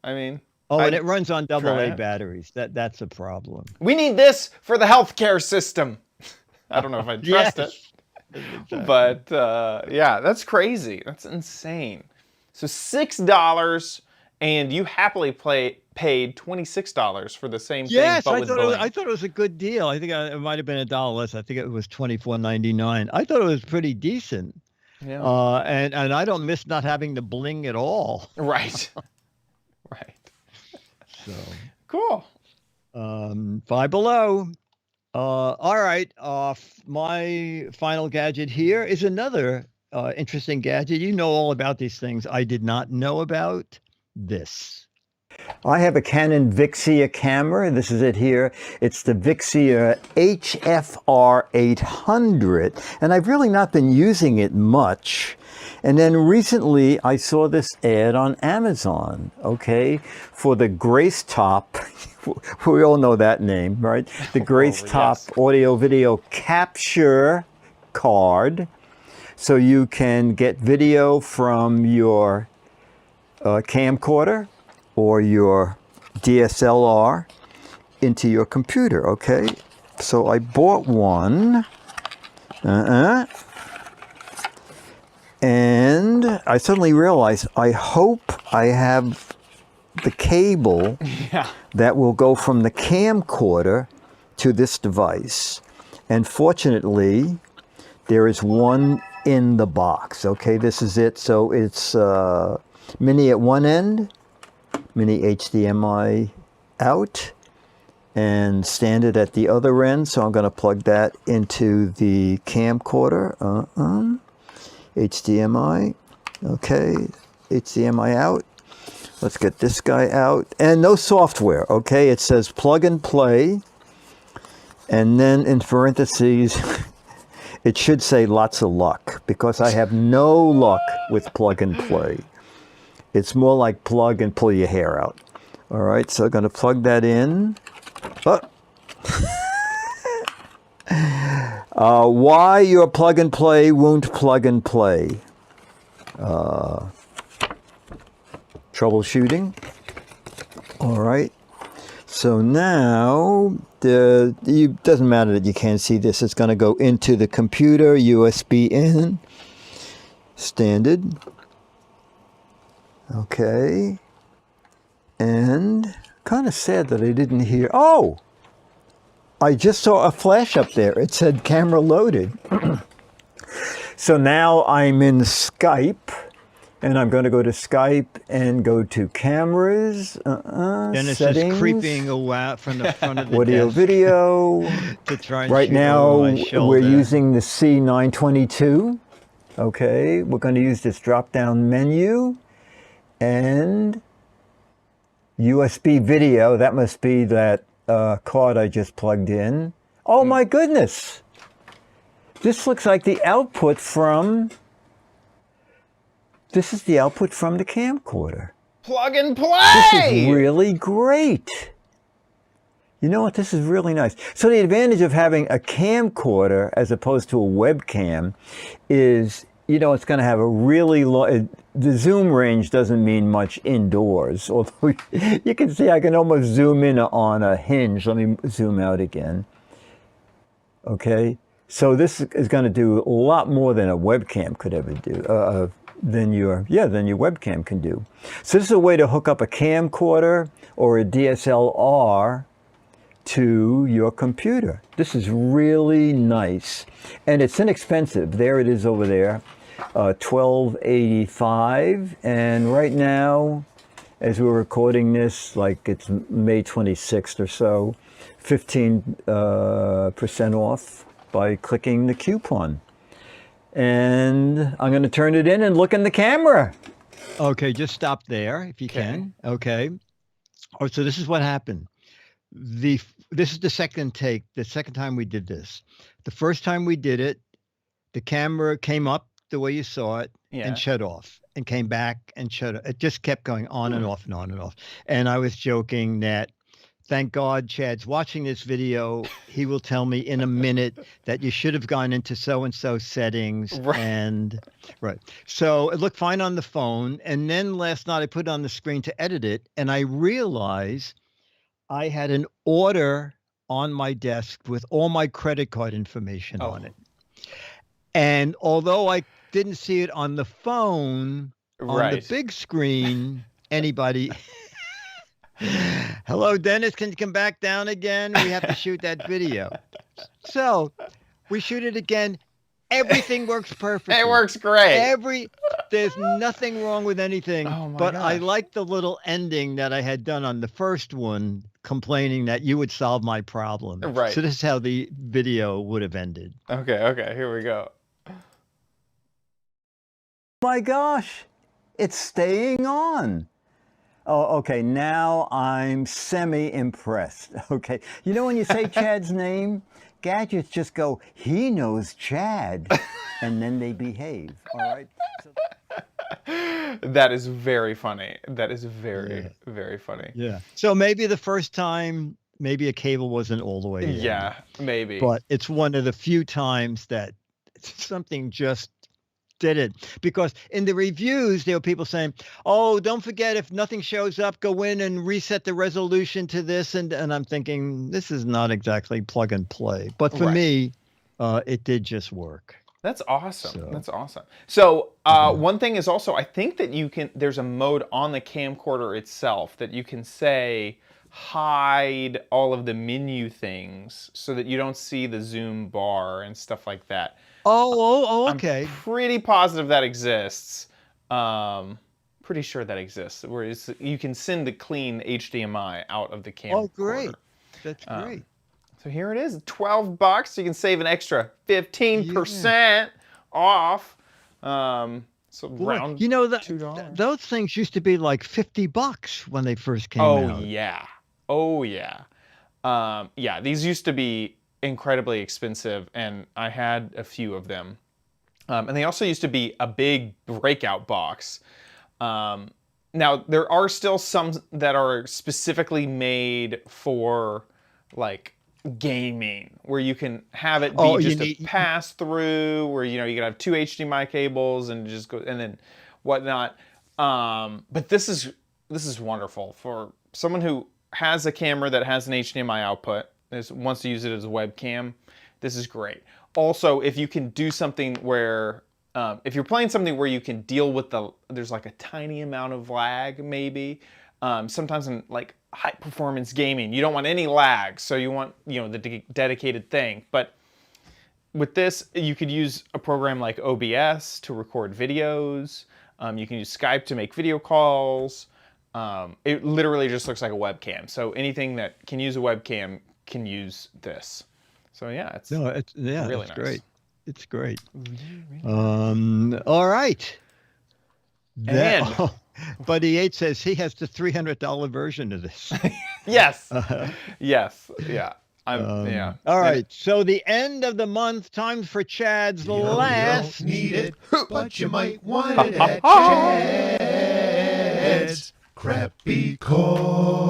Speaker 2: I mean.
Speaker 1: Oh, and it runs on AA batteries. That's a problem.
Speaker 2: We need this for the healthcare system. I don't know if I trust it. Exactly. But yeah, that's crazy. That's insane. So $6, and you happily paid $26 for the same thing.
Speaker 1: Yes,
Speaker 2: but
Speaker 1: I
Speaker 2: with
Speaker 1: thought it was a good deal. I think it might have been $1 less. I think it was $24.99. I thought it was pretty decent.
Speaker 2: Yeah.
Speaker 1: And I don't miss not having the bling at all.
Speaker 2: Right. Right.
Speaker 1: So
Speaker 2: cool.
Speaker 1: Five Below. All right. My final gadget here is another interesting gadget. You know all about these things. I did not know about this.
Speaker 3: I have a Canon Vixia camera. This is it here. It's the Vixia HFR 800, and I've really not been using it much. And then recently I saw this ad on Amazon, okay, for the Grace Top. We all know that name, right? The Grace Top
Speaker 2: yes.
Speaker 3: audio video capture card. So you can get video from your camcorder or your DSLR into your computer, okay? So I bought one. And I suddenly realized, I hope I have the cable that will go from the camcorder to this device. And fortunately, there is one in the box. Okay, this is it. So it's mini at one end, mini HDMI out, and standard at the other end. So I'm going to plug that into the camcorder. HDMI, okay, HDMI out. Let's get this guy out. And no software, okay? It says plug and play. And then in parentheses, it should say lots of luck, because I have no luck with plug and play. It's more like plug and pull your hair out. All right, so I'm going to plug that in. Why your plug and play won't plug and play. Troubleshooting. All right. So now, it doesn't matter that you can't see this. It's going to go into the computer, USB in, standard. Okay. And kind of sad that I didn't hear. Oh! I just saw a flash up there. It said camera loaded. So now I'm in Skype, and I'm going to go to Skype and go to cameras,
Speaker 1: Then it's
Speaker 3: settings,
Speaker 1: just creeping away from the front of the
Speaker 3: audio,
Speaker 1: desk
Speaker 3: video.
Speaker 1: to try and
Speaker 3: Right
Speaker 1: shoot
Speaker 3: now,
Speaker 1: over my shoulder.
Speaker 3: we're using the C922. Okay, we're going to use this drop-down menu and USB video. That must be that card I just plugged in. Oh my goodness! This looks like the output from. This is the output from the camcorder.
Speaker 2: Plug and
Speaker 3: This
Speaker 2: play.
Speaker 3: is really great. You know what? This is really nice. So the advantage of having a camcorder as opposed to a webcam is, you know, it's going to have a really low. The zoom range doesn't mean much indoors. Although you can see I can almost zoom in on a hinge. Let me zoom out again. Okay. So this is going to do a lot more than a webcam could ever do. Than your webcam can do. So this is a way to hook up a camcorder or a DSLR to your computer. This is really nice, and it's inexpensive. There it is over there, $12.85, and right now, as we're recording this, like it's May 26th or so, 15% off by clicking the coupon. And I'm going to turn it in and look in the camera.
Speaker 1: Okay, just stop there if you can. Okay. Oh, so this is what happened. This is the second take, the second time we did this. The first time we did it, the camera came up the way you saw it and shut off, and came back and shut off. It just kept going on and off and on and off. And I was joking that, thank God Chad's watching this video. He will tell me in a minute that you should have gone into so-and-so settings. Right. So it looked fine on the phone. And then last night I put it on the screen to edit it, and I realized I had an order on my desk with all my credit card information on it. And although I didn't see it on the phone, on the big screen, anybody... Hello, Dennis, can you come back down again? We have to shoot that video. So we shoot it again. Everything works perfectly.
Speaker 2: It works great.
Speaker 1: There's nothing wrong with anything.
Speaker 2: Oh my
Speaker 1: but
Speaker 2: gosh.
Speaker 1: I like the little ending that I had done on the first one, complaining that you would solve my problem.
Speaker 2: Right.
Speaker 1: So this is how the video would have ended.
Speaker 2: Okay, here we go.
Speaker 3: My gosh, it's staying on. Oh, okay, now I'm semi-impressed, okay? You know when you say Chad's name, gadgets just go, he knows Chad, and then they behave, all right?
Speaker 2: That is very funny. That is very, very funny.
Speaker 1: Yeah. So maybe the first time, maybe a cable wasn't all the way in.
Speaker 2: Yeah, maybe.
Speaker 1: But it's one of the few times that something just did it. Because in the reviews, there were people saying, oh, don't forget, if nothing shows up, go in and reset the resolution to this. And I'm thinking, this is not exactly plug and play. But for me, it did just work.
Speaker 2: That's awesome.
Speaker 1: So.
Speaker 2: That's awesome. So one thing is also, I think that there's a mode on the camcorder itself that you can say, hide all of the menu things so that you don't see the zoom bar and stuff like that.
Speaker 1: Oh, okay.
Speaker 2: I'm pretty positive that exists. Pretty sure that exists. Where you can send the clean HDMI out of the camcorder.
Speaker 1: Oh, great. That's great.
Speaker 2: So here it is, $12. So you can save an extra 15% off. So round $2.
Speaker 1: Those things used to be like $50 when they first came out.
Speaker 2: Oh yeah. Yeah, these used to be incredibly expensive, and I had a few of them. And they also used to be a big breakout box. Now, there are still some that are specifically made for, like, gaming, where you can have it be just a pass through, where you can have 2 HDMI cables and just go and then whatnot. But this is wonderful for someone who has a camera that has an HDMI output, wants to use it as a webcam. This is great. Also, if you can do something where if you're playing something where you can deal with there's like a tiny amount of lag, maybe. Sometimes in like high performance gaming, you don't want any lag, so you want the dedicated thing. But with this, you could use a program like OBS to record videos. You can use Skype to make video calls. It literally just looks like a webcam. So anything that can use a webcam can use this. So yeah, it's really nice.
Speaker 1: Great. It's great. All right. Buddy Yates says he has the $300 version of this.
Speaker 2: Yes. Yes. Yeah. Yeah.
Speaker 1: All right. So the end of the month, time for Chad's last.
Speaker 6: You don't need it, but you might want it at Chad's Crappy Corner.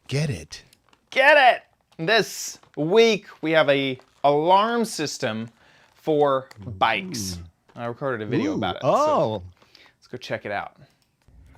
Speaker 6: Get it.
Speaker 2: Get it. This week we have a alarm system for bikes. I recorded a video about it.
Speaker 1: Oh.
Speaker 2: So let's go check it out.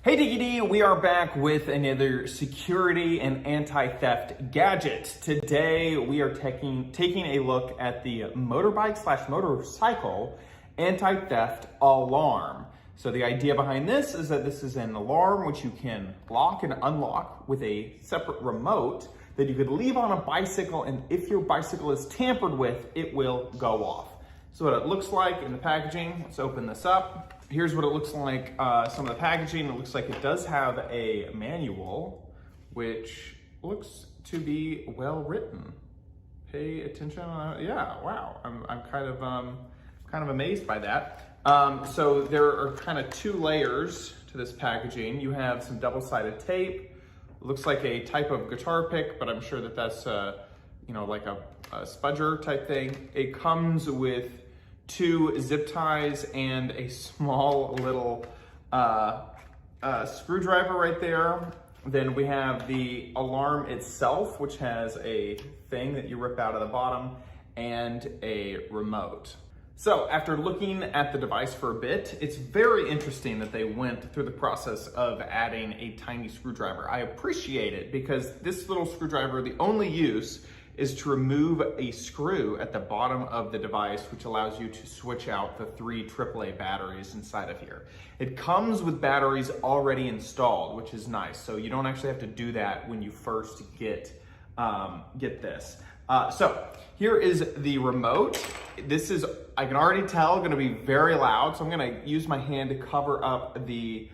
Speaker 2: Hey Diggity, we are back with another security and anti-theft gadget. Today we are taking a look at the motorbike/motorcycle anti-theft alarm. So the idea behind this is that this is an alarm which you can lock and unlock with a separate remote that you could leave on a bicycle, and if your bicycle is tampered with, it will go off. So what it looks like in the packaging, let's open this up. Here's what it looks like, some of the packaging. It looks like it does have a manual, which looks to be well written. Pay attention, yeah, wow. I'm kind of amazed by that. So there are kind of 2 layers to this packaging. You have some double-sided tape. It looks like a type of guitar pick, but I'm sure that that's like a spudger type thing. It comes with 2 zip ties and a small little screwdriver right there. Then we have the alarm itself, which has a thing that you rip out of the bottom, and a remote. So after looking at the device for a bit, it's very interesting that they went through the process of adding a tiny screwdriver. I appreciate it because this little screwdriver, the only use is to remove a screw at the bottom of the device, which allows you to switch out the 3 AAA batteries inside of here. It comes with batteries already installed, which is nice. So you don't actually have to do that when you first get this. So here is the remote. This is, I can already tell, going to be very loud. So I'm going to use my hand to cover up the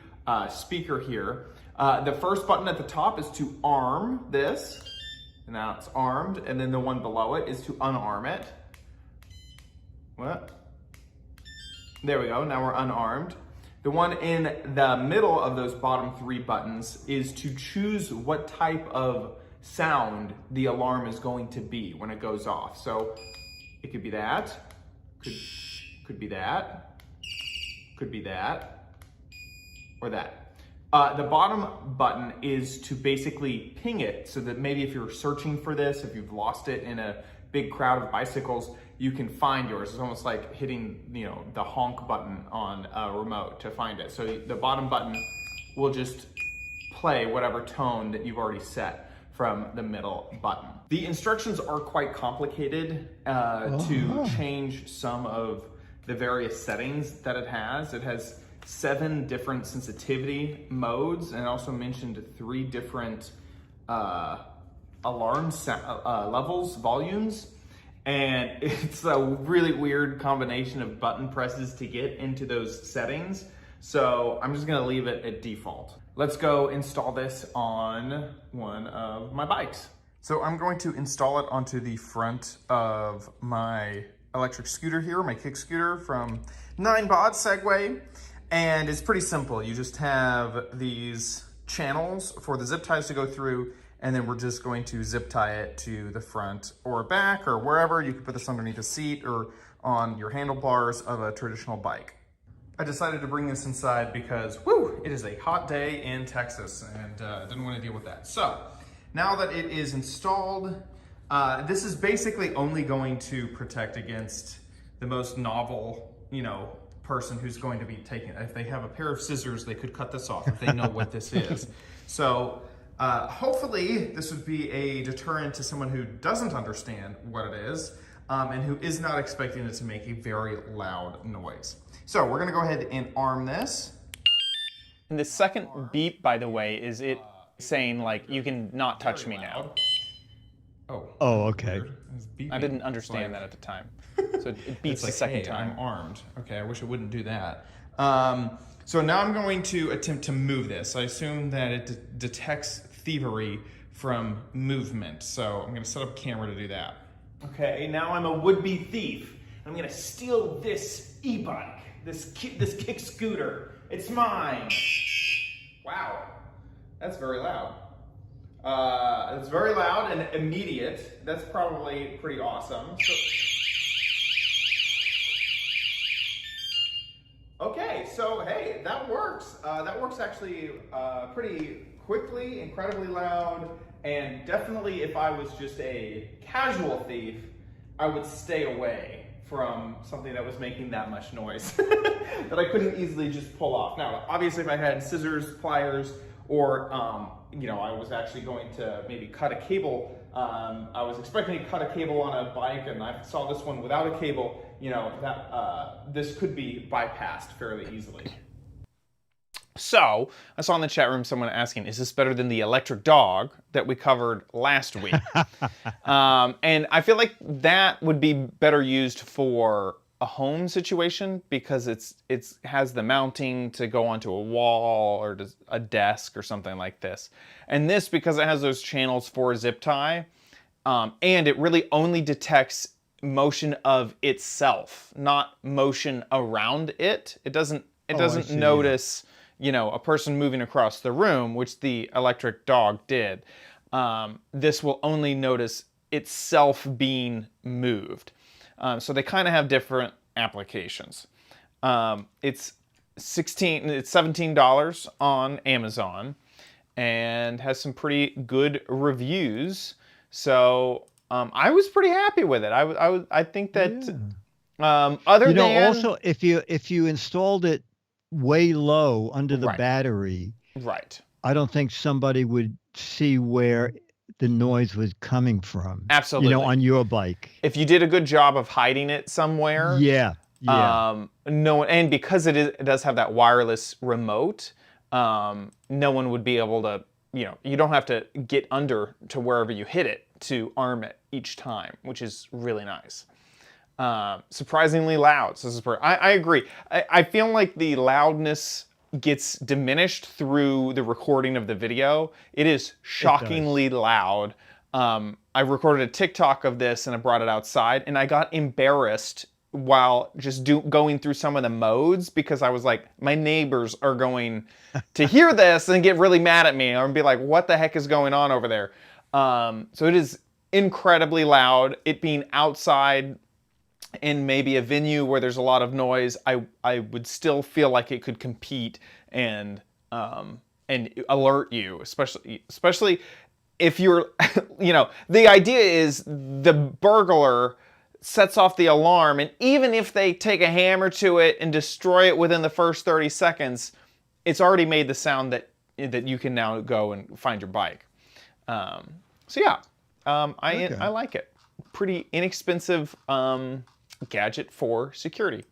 Speaker 2: speaker here. The first button at the top is to arm this. Now it's armed, and then the one below it is to unarm it. What? There we go, now we're unarmed. The one in the middle of those bottom 3 buttons is to choose what type of sound the alarm is going to be when it goes off. So it could be that, could be that, could be that, or that. The bottom button is to basically ping it so that maybe if you're searching for this, if you've lost it in a big crowd of bicycles, you can find yours. It's almost like hitting, you know, the honk button on a remote to find it. So the bottom button will just play whatever tone that you've already set from the middle button. The instructions are quite complicated to change some of the various settings that it has. It has 7 different sensitivity modes, and also mentioned 3 different alarm levels, volumes. And it's a really weird combination of button presses to get into those settings. So I'm just gonna leave it at default. Let's go install this on one of my bikes. So I'm going to install it onto the front of my electric scooter here, my kick scooter from 9Bod Segway. And it's pretty simple. You just have these channels for the zip ties to go through, and then we're just going to zip tie it to the front or back or wherever. You can put this underneath a seat or on your handlebars of a traditional bike. I decided to bring this inside because, woo, it is a hot day in Texas, and didn't want to deal with that. So now that it is installed, this is basically only going to protect against the most novel, you know, person who's going to be taking it. If they have a pair of scissors, they could cut this off if they know what this is. So hopefully this would be a deterrent to someone who doesn't understand what it is and who is not expecting it to make a very loud noise. So we're gonna go ahead and arm this. And the second beep, by the way, is it saying like, you can not touch me now.
Speaker 1: Oh, okay.
Speaker 2: I didn't understand that at the time. So it beeps the second time.
Speaker 7: I'm armed. Okay, I wish it wouldn't do that. So now I'm going to attempt to move this. I assume that it detects thievery from movement. So I'm gonna set up a camera to do that.
Speaker 2: Okay, now I'm a would-be thief. I'm gonna steal this e-bike, this kick scooter. It's mine. Wow, that's very loud. It's very loud and immediate. That's probably pretty awesome. Okay, so hey, that works. That works actually pretty quickly, incredibly loud, and definitely if I was just a casual thief, I would stay away from something that was making that much noise that I couldn't easily just pull off. Now, obviously if I had scissors, pliers, or you know, I was actually going to maybe cut a cable. I was expecting to cut a cable on a bike, and I saw this one without a cable. You know, that this could be bypassed fairly easily. So, I saw in the chat room someone asking, is this better than the electric dog that we covered last week? And I feel like that would be better used for a home situation because it has the mounting to go onto a wall or a desk or something like this. And this, because it has those channels for zip tie, and it really only detects motion of itself, not motion around it. It doesn't notice, you know, a person moving across the room, which the electric dog did. This will only notice itself being moved. So they kind of have different applications. It's $17 on Amazon and has some pretty good reviews. So I was pretty happy with it. I think that other than
Speaker 1: also if you installed it way low under the battery,
Speaker 2: right,
Speaker 1: I don't think somebody would see where the noise was coming from.
Speaker 2: Absolutely.
Speaker 1: You know, on your bike.
Speaker 2: If you did a good job of hiding it somewhere.
Speaker 1: Yeah.
Speaker 2: No, and because it does have that wireless remote, no one would be able to, you know, you don't have to get under to wherever you hit it to arm it each time, which is really nice. Surprisingly loud. So this is I agree. I feel like the loudness gets diminished through the recording of the video. It is shockingly loud. I recorded a TikTok of this and I brought it outside and I got embarrassed while just going through some of the modes, because I was like, my neighbors are going to hear this and get really mad at me and be like, what the heck is going on over there? So it is incredibly loud. It being outside in maybe a venue where there's a lot of noise, I would still feel like it could compete and alert you, especially if you're, the idea is the burglar sets off the alarm, and even if they take a hammer to it and destroy it within the first 30 seconds, it's already made the sound that you can now go and find your bike. So yeah, I like it. Pretty inexpensive gadget for security.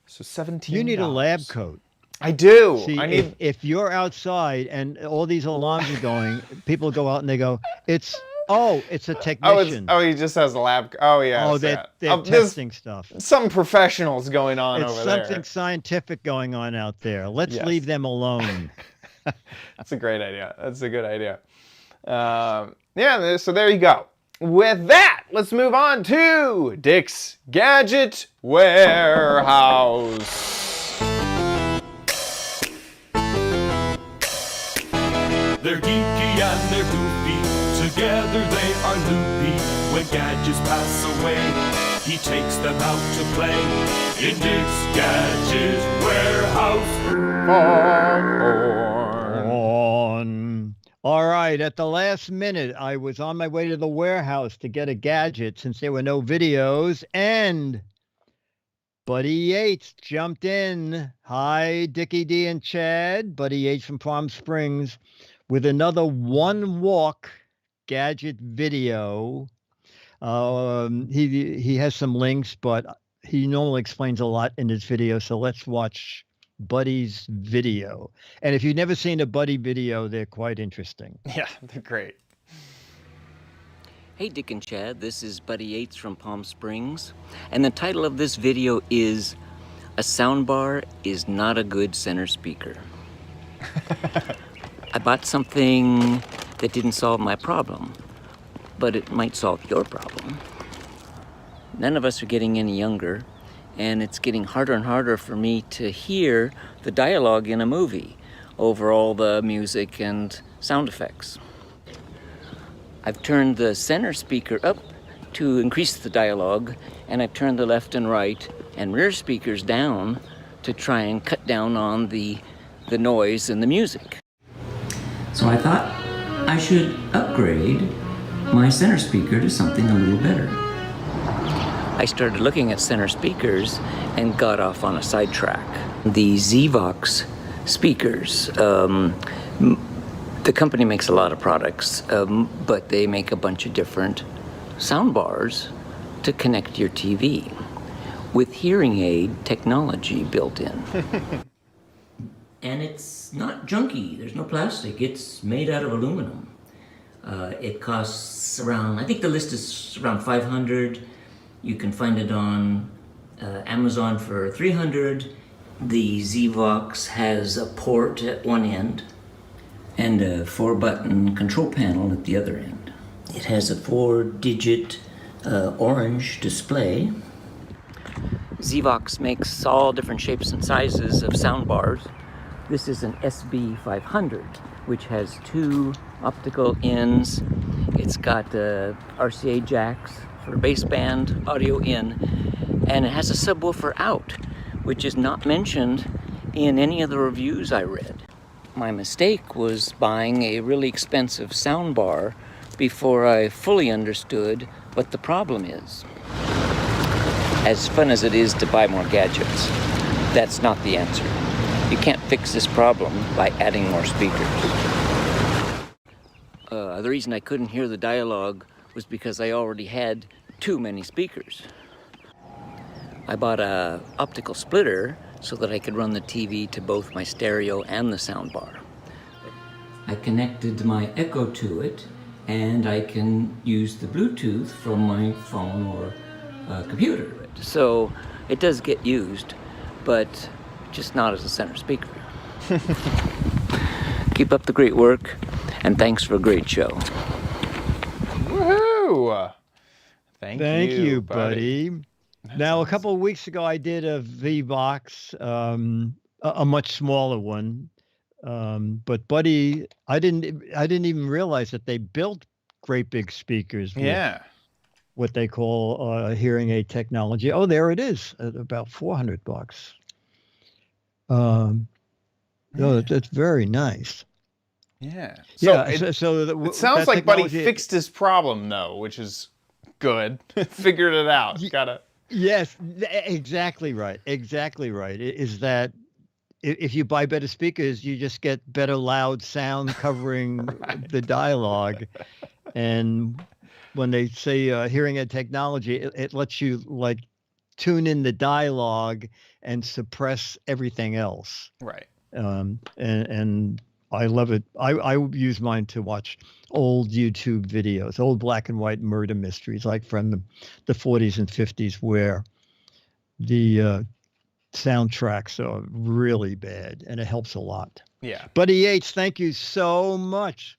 Speaker 2: So $17.
Speaker 1: You need a lab coat.
Speaker 2: I do.
Speaker 1: See, if you're outside and all these alarms are going, people go out and they go, it's a technician.
Speaker 2: He just has a lab. Oh yeah.
Speaker 1: Oh, they're testing stuff.
Speaker 2: Some professionals going on over there.
Speaker 1: It's something scientific going on out there. Let's leave them alone.
Speaker 2: That's a great idea. That's a good idea. So there you go. With that, let's move on to Dick's Gadget Warehouse.
Speaker 8: They're geeky and they're goofy, together they are loopy. When gadgets pass away, he takes them out to play in Dick's Gadget Warehouse.
Speaker 1: All right, at the last minute, I was on my way to the warehouse to get a gadget since there were no videos, and Buddy Yates jumped in. Hi, Dickie D and Chad. Buddy Yates from Palm Springs with another one walk gadget video. He has some links, but he normally explains a lot in his video. So let's watch Buddy's video. And if you've never seen a Buddy video, they're quite interesting.
Speaker 2: Yeah, they're great.
Speaker 9: Hey Dick and Chad, this is Buddy Yates from Palm Springs. And the title of this video is A Soundbar is Not a Good Center Speaker. I bought something that didn't solve my problem, but it might solve your problem. None of us are getting any younger, and it's getting harder and harder for me to hear the dialogue in a movie over all the music and sound effects. I've turned the center speaker up to increase the dialogue, and I've turned the left and right and rear speakers down to try and cut down on the noise and the music. So I thought I should upgrade my center speaker to something a little better. I started looking at center speakers and got off on a sidetrack. The Evox Speakers. The company makes a lot of products, but they make a bunch of different sound bars to connect to your TV with hearing aid technology built in. And it's not junky. There's no plastic. It's made out of aluminum. It costs around, I think the list is around $500. You can find it on Amazon for $300. The Evox has a port at one end and a 4-button control panel at the other end. It has a 4-digit orange display. Evox makes all different shapes and sizes of sound bars. This is an SB500, which has 2 optical ends. It's got RCA jacks for baseband audio in, and it has a subwoofer out, which is not mentioned in any of the reviews I read. My mistake was buying a really expensive soundbar before I fully understood what the problem is. As fun as it is to buy more gadgets, that's not the answer. You can't fix this problem by adding more speakers. The reason I couldn't hear the dialogue was because I already had too many speakers. I bought an optical splitter so that I could run the TV to both my stereo and the soundbar. I connected my Echo to it, and I can use the Bluetooth from my phone or computer. So it does get used, but just not as a center speaker. Keep up the great work, and thanks for a great show.
Speaker 2: Woohoo! Thank
Speaker 1: you, buddy. Now, a couple of weeks ago, I did a V-Box, a much smaller one. But Buddy, I didn't even realize that they built great big speakers with
Speaker 2: Yeah.
Speaker 1: what they call hearing aid technology. Oh, there it is, at about $400. No, that's very nice.
Speaker 2: Yeah.
Speaker 1: Yeah.
Speaker 2: It sounds like Buddy fixed his problem, though, which is good. Figured it out. Gotta.
Speaker 1: Yes, exactly right. Exactly right. Is that if you buy better speakers, you just get better loud sound covering the dialogue. And when they say hearing aid technology, it lets you like tune in the dialogue and suppress everything else.
Speaker 2: Right.
Speaker 1: And I love it. I use mine to watch old YouTube videos, old black and white murder mysteries, like from the 40s and 50s, where the soundtracks are really bad, and it helps a lot.
Speaker 2: Yeah.
Speaker 1: Buddy Yates, thank you so much.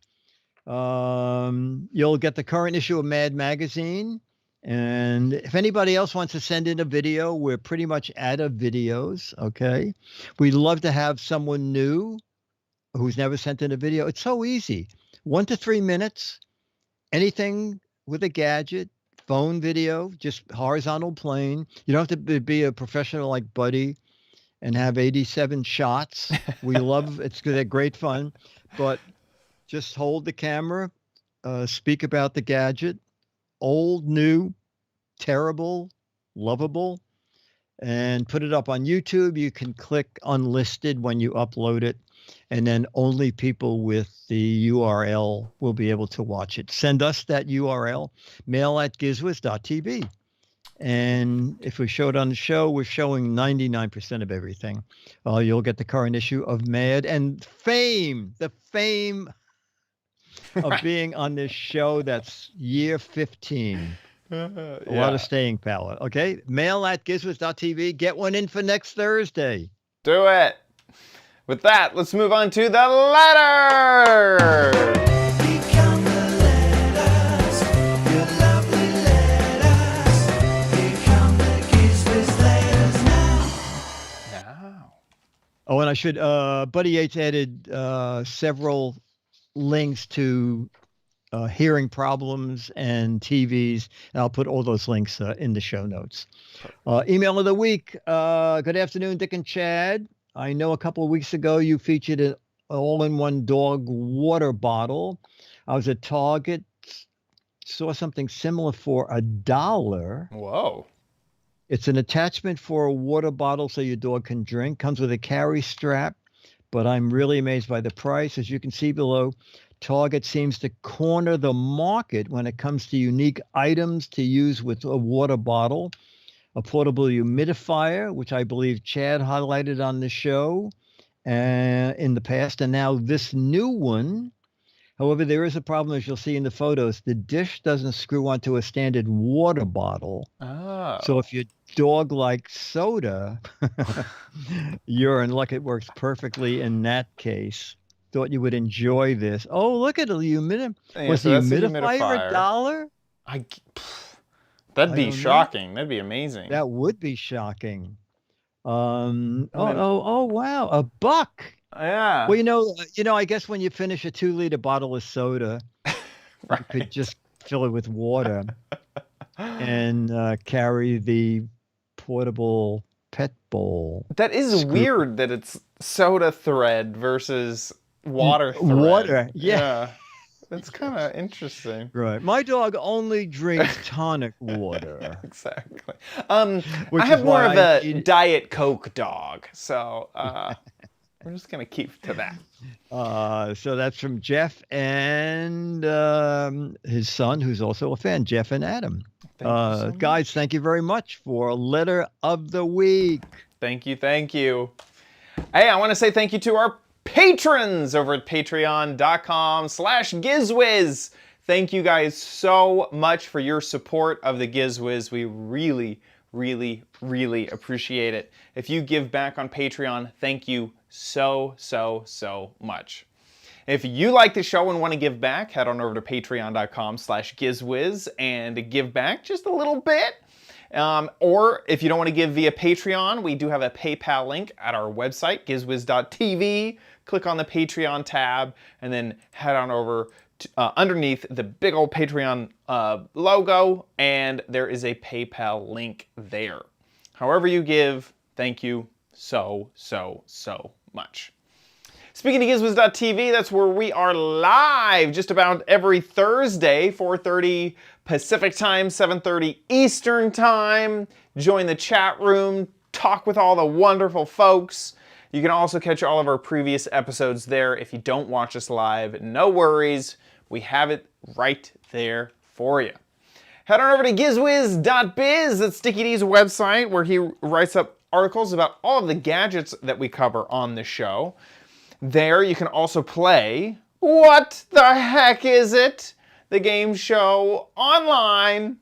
Speaker 1: You'll get the current issue of Mad Magazine. And if anybody else wants to send in a video, we're pretty much out of videos. Okay. We'd love to have someone new who's never sent in a video. It's so easy. 1 to 3 minutes, anything with a gadget, phone video, just horizontal plane. You don't have to be a professional like Buddy and have 87 shots. We love it's they're great fun, but just hold the camera, speak about the gadget, old, new, terrible, lovable, and put it up on YouTube. You can click unlisted when you upload it, and then only people with the URL will be able to watch it. Send us that URL, mail@gizwiz.tv. And if we show it on the show, we're showing 99% of everything. You'll get the current issue of Mad and the fame of being on this show. That's year 15. A lot of staying power. Okay. Mail@gizwiz.tv. Get one in for next Thursday.
Speaker 2: Do it. With that, let's move on to the letter.
Speaker 5: Become the letters, your lovely letters. Become the Giz Wiz letters now.
Speaker 1: Oh, and I should, Buddy Yates added several links to hearing problems and TVs. And I'll put all those links in the show notes. Email of the week. Good afternoon, Dick and Chad. I know a couple of weeks ago you featured an all-in-one dog water bottle. I was at Target, saw something similar for $1.
Speaker 2: Whoa.
Speaker 1: It's an attachment for a water bottle so your dog can drink. Comes with a carry strap, but I'm really amazed by the price. As you can see below, Target seems to corner the market when it comes to unique items to use with a water bottle. A portable humidifier, which I believe Chad highlighted on the show in the past, and now this new one. However, there is a problem, as you'll see in the photos. The dish doesn't screw onto a standard water bottle.
Speaker 2: Oh.
Speaker 1: So if your dog likes soda, you're in luck. It works perfectly in that case. Thought you would enjoy this. Oh, look at the humidifier.
Speaker 2: Yeah,
Speaker 1: Was
Speaker 2: so
Speaker 1: the
Speaker 2: that's the
Speaker 1: humidifier
Speaker 2: humidifier.
Speaker 1: $1?
Speaker 2: That'd
Speaker 1: I
Speaker 2: be
Speaker 1: don't know.
Speaker 2: shocking. That'd be amazing.
Speaker 1: That would be shocking. Oh, wow. $1.
Speaker 2: Yeah.
Speaker 1: Well, I guess when you finish a 2-liter bottle of soda, you could just fill it with water and carry the portable pet bowl.
Speaker 2: That is weird that it's soda thread versus water thread.
Speaker 1: Water, yeah.
Speaker 2: That's kind of interesting.
Speaker 1: Right. My dog only drinks tonic water.
Speaker 2: Exactly.
Speaker 1: Which
Speaker 2: I have
Speaker 1: is
Speaker 2: more
Speaker 1: why
Speaker 2: of a Diet Coke dog, so we're just going to keep to that.
Speaker 1: So that's from Jeff and his son, who's also a fan, Jeff and Adam. Guys, thank you very much for Letter of the Week.
Speaker 2: Thank you. Thank you. Hey, I want to say thank you to our patrons over at patreon.com/GizWiz. Thank you guys so much for your support of the Giz Wiz. We really, really, really appreciate it. If you give back on Patreon, thank you so, so, so much. If you like the show and want to give back, head on over to patreon.com/GizWiz and give back just a little bit. Or if you don't want to give via Patreon, we do have a PayPal link at our website, gizwiz.tv. Click on the Patreon tab and then head on over to, underneath the big old Patreon logo, and there is a PayPal link there. However you give, thank you so much. Speaking of gizwiz.tv, that's where we are live just about every Thursday, 4:30 Pacific time, 7:30 Eastern time. Join the chat room, talk with all the wonderful folks. You can also catch all of our previous episodes there. If you don't watch us live, no worries. We have it right there for you. Head on over to gizwiz.biz. That's Sticky D's website, where he writes up articles about all of the gadgets that we cover on the show. There you can also play What the Heck Is It? The game show online.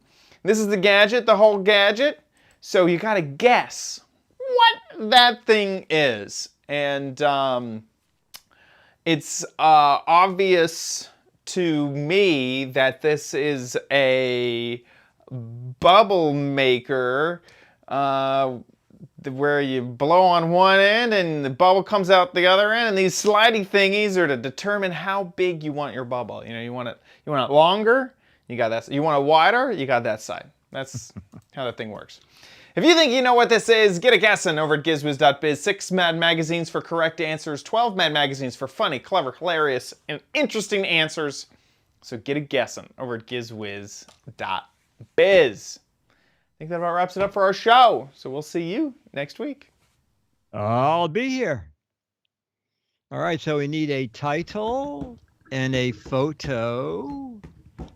Speaker 2: This is the gadget, the whole gadget. So you gotta guess what that thing is. And it's obvious to me that this is a bubble maker where you blow on one end and the bubble comes out the other end, and these slidey thingies are to determine how big you want your bubble. You know, you want it longer, you got that. You want it wider, you got that side. That's how that thing works. If you think you know what this is, get a guessing over at gizwiz.biz. 6 Mad Magazines for correct answers, 12 Mad Magazines for funny, clever, hilarious, and interesting answers. So get a guessing over at gizwiz.biz. I think that about wraps it up for our show. So we'll see you next week.
Speaker 1: I'll be here. All right, so we need a title and a photo.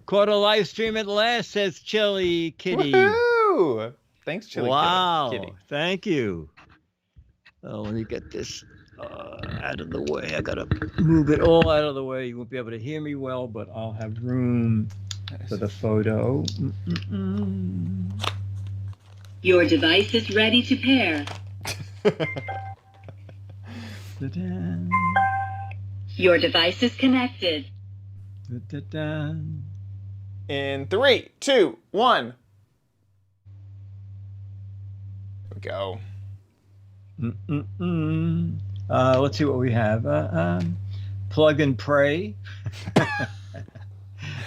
Speaker 1: Caught a live stream at last, says Chili Kitty.
Speaker 2: Woohoo! Thanks, Chili
Speaker 1: wow,
Speaker 2: Kitty.
Speaker 1: Thank you. Oh, let me get this out of the way. I gotta move it all out of the way. You won't be able to hear me well, but I'll have room for the photo.
Speaker 4: Your device is ready to pair. Your device is connected.
Speaker 2: In 3, 2, 1. Here we go.
Speaker 1: Let's see what we have. Plug and pray.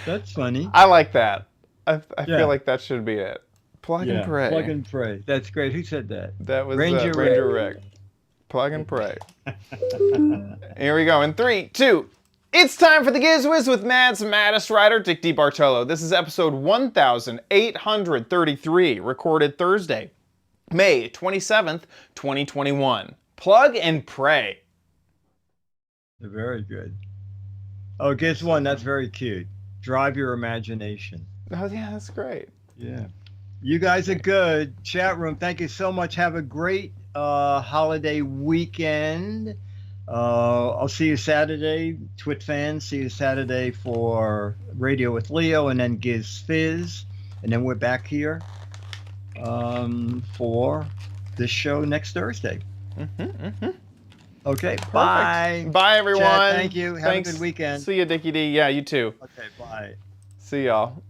Speaker 1: That's funny.
Speaker 2: I like that. I feel like that should be it. Plug and pray.
Speaker 1: Plug and pray. That's great. Who said that?
Speaker 2: That was
Speaker 1: Ranger
Speaker 2: Rick. Plug and pray. Here we go. In 3, 2. It's time for the Giz Wiz with Mad's maddest writer, Dick DiBartolo. This is episode 1833, recorded Thursday, May 27th, 2021. Plug and pray.
Speaker 1: Very good. Oh, guess one. That's very cute. Drive your imagination.
Speaker 2: Oh, yeah, that's great.
Speaker 1: Yeah. You guys are good. Chat room, thank you so much. Have a great holiday weekend. I'll see you Saturday, Twit fans. See you Saturday for Radio with Leo and then Giz Fizz. And then we're back here for this show next Thursday. Okay,
Speaker 2: Perfect.
Speaker 1: bye.
Speaker 2: Bye, everyone.
Speaker 1: Chat, thank you. Have
Speaker 2: Thanks.
Speaker 1: a good weekend.
Speaker 2: See you, Dickie D. Yeah, you too.
Speaker 1: Okay, bye.
Speaker 2: See y'all.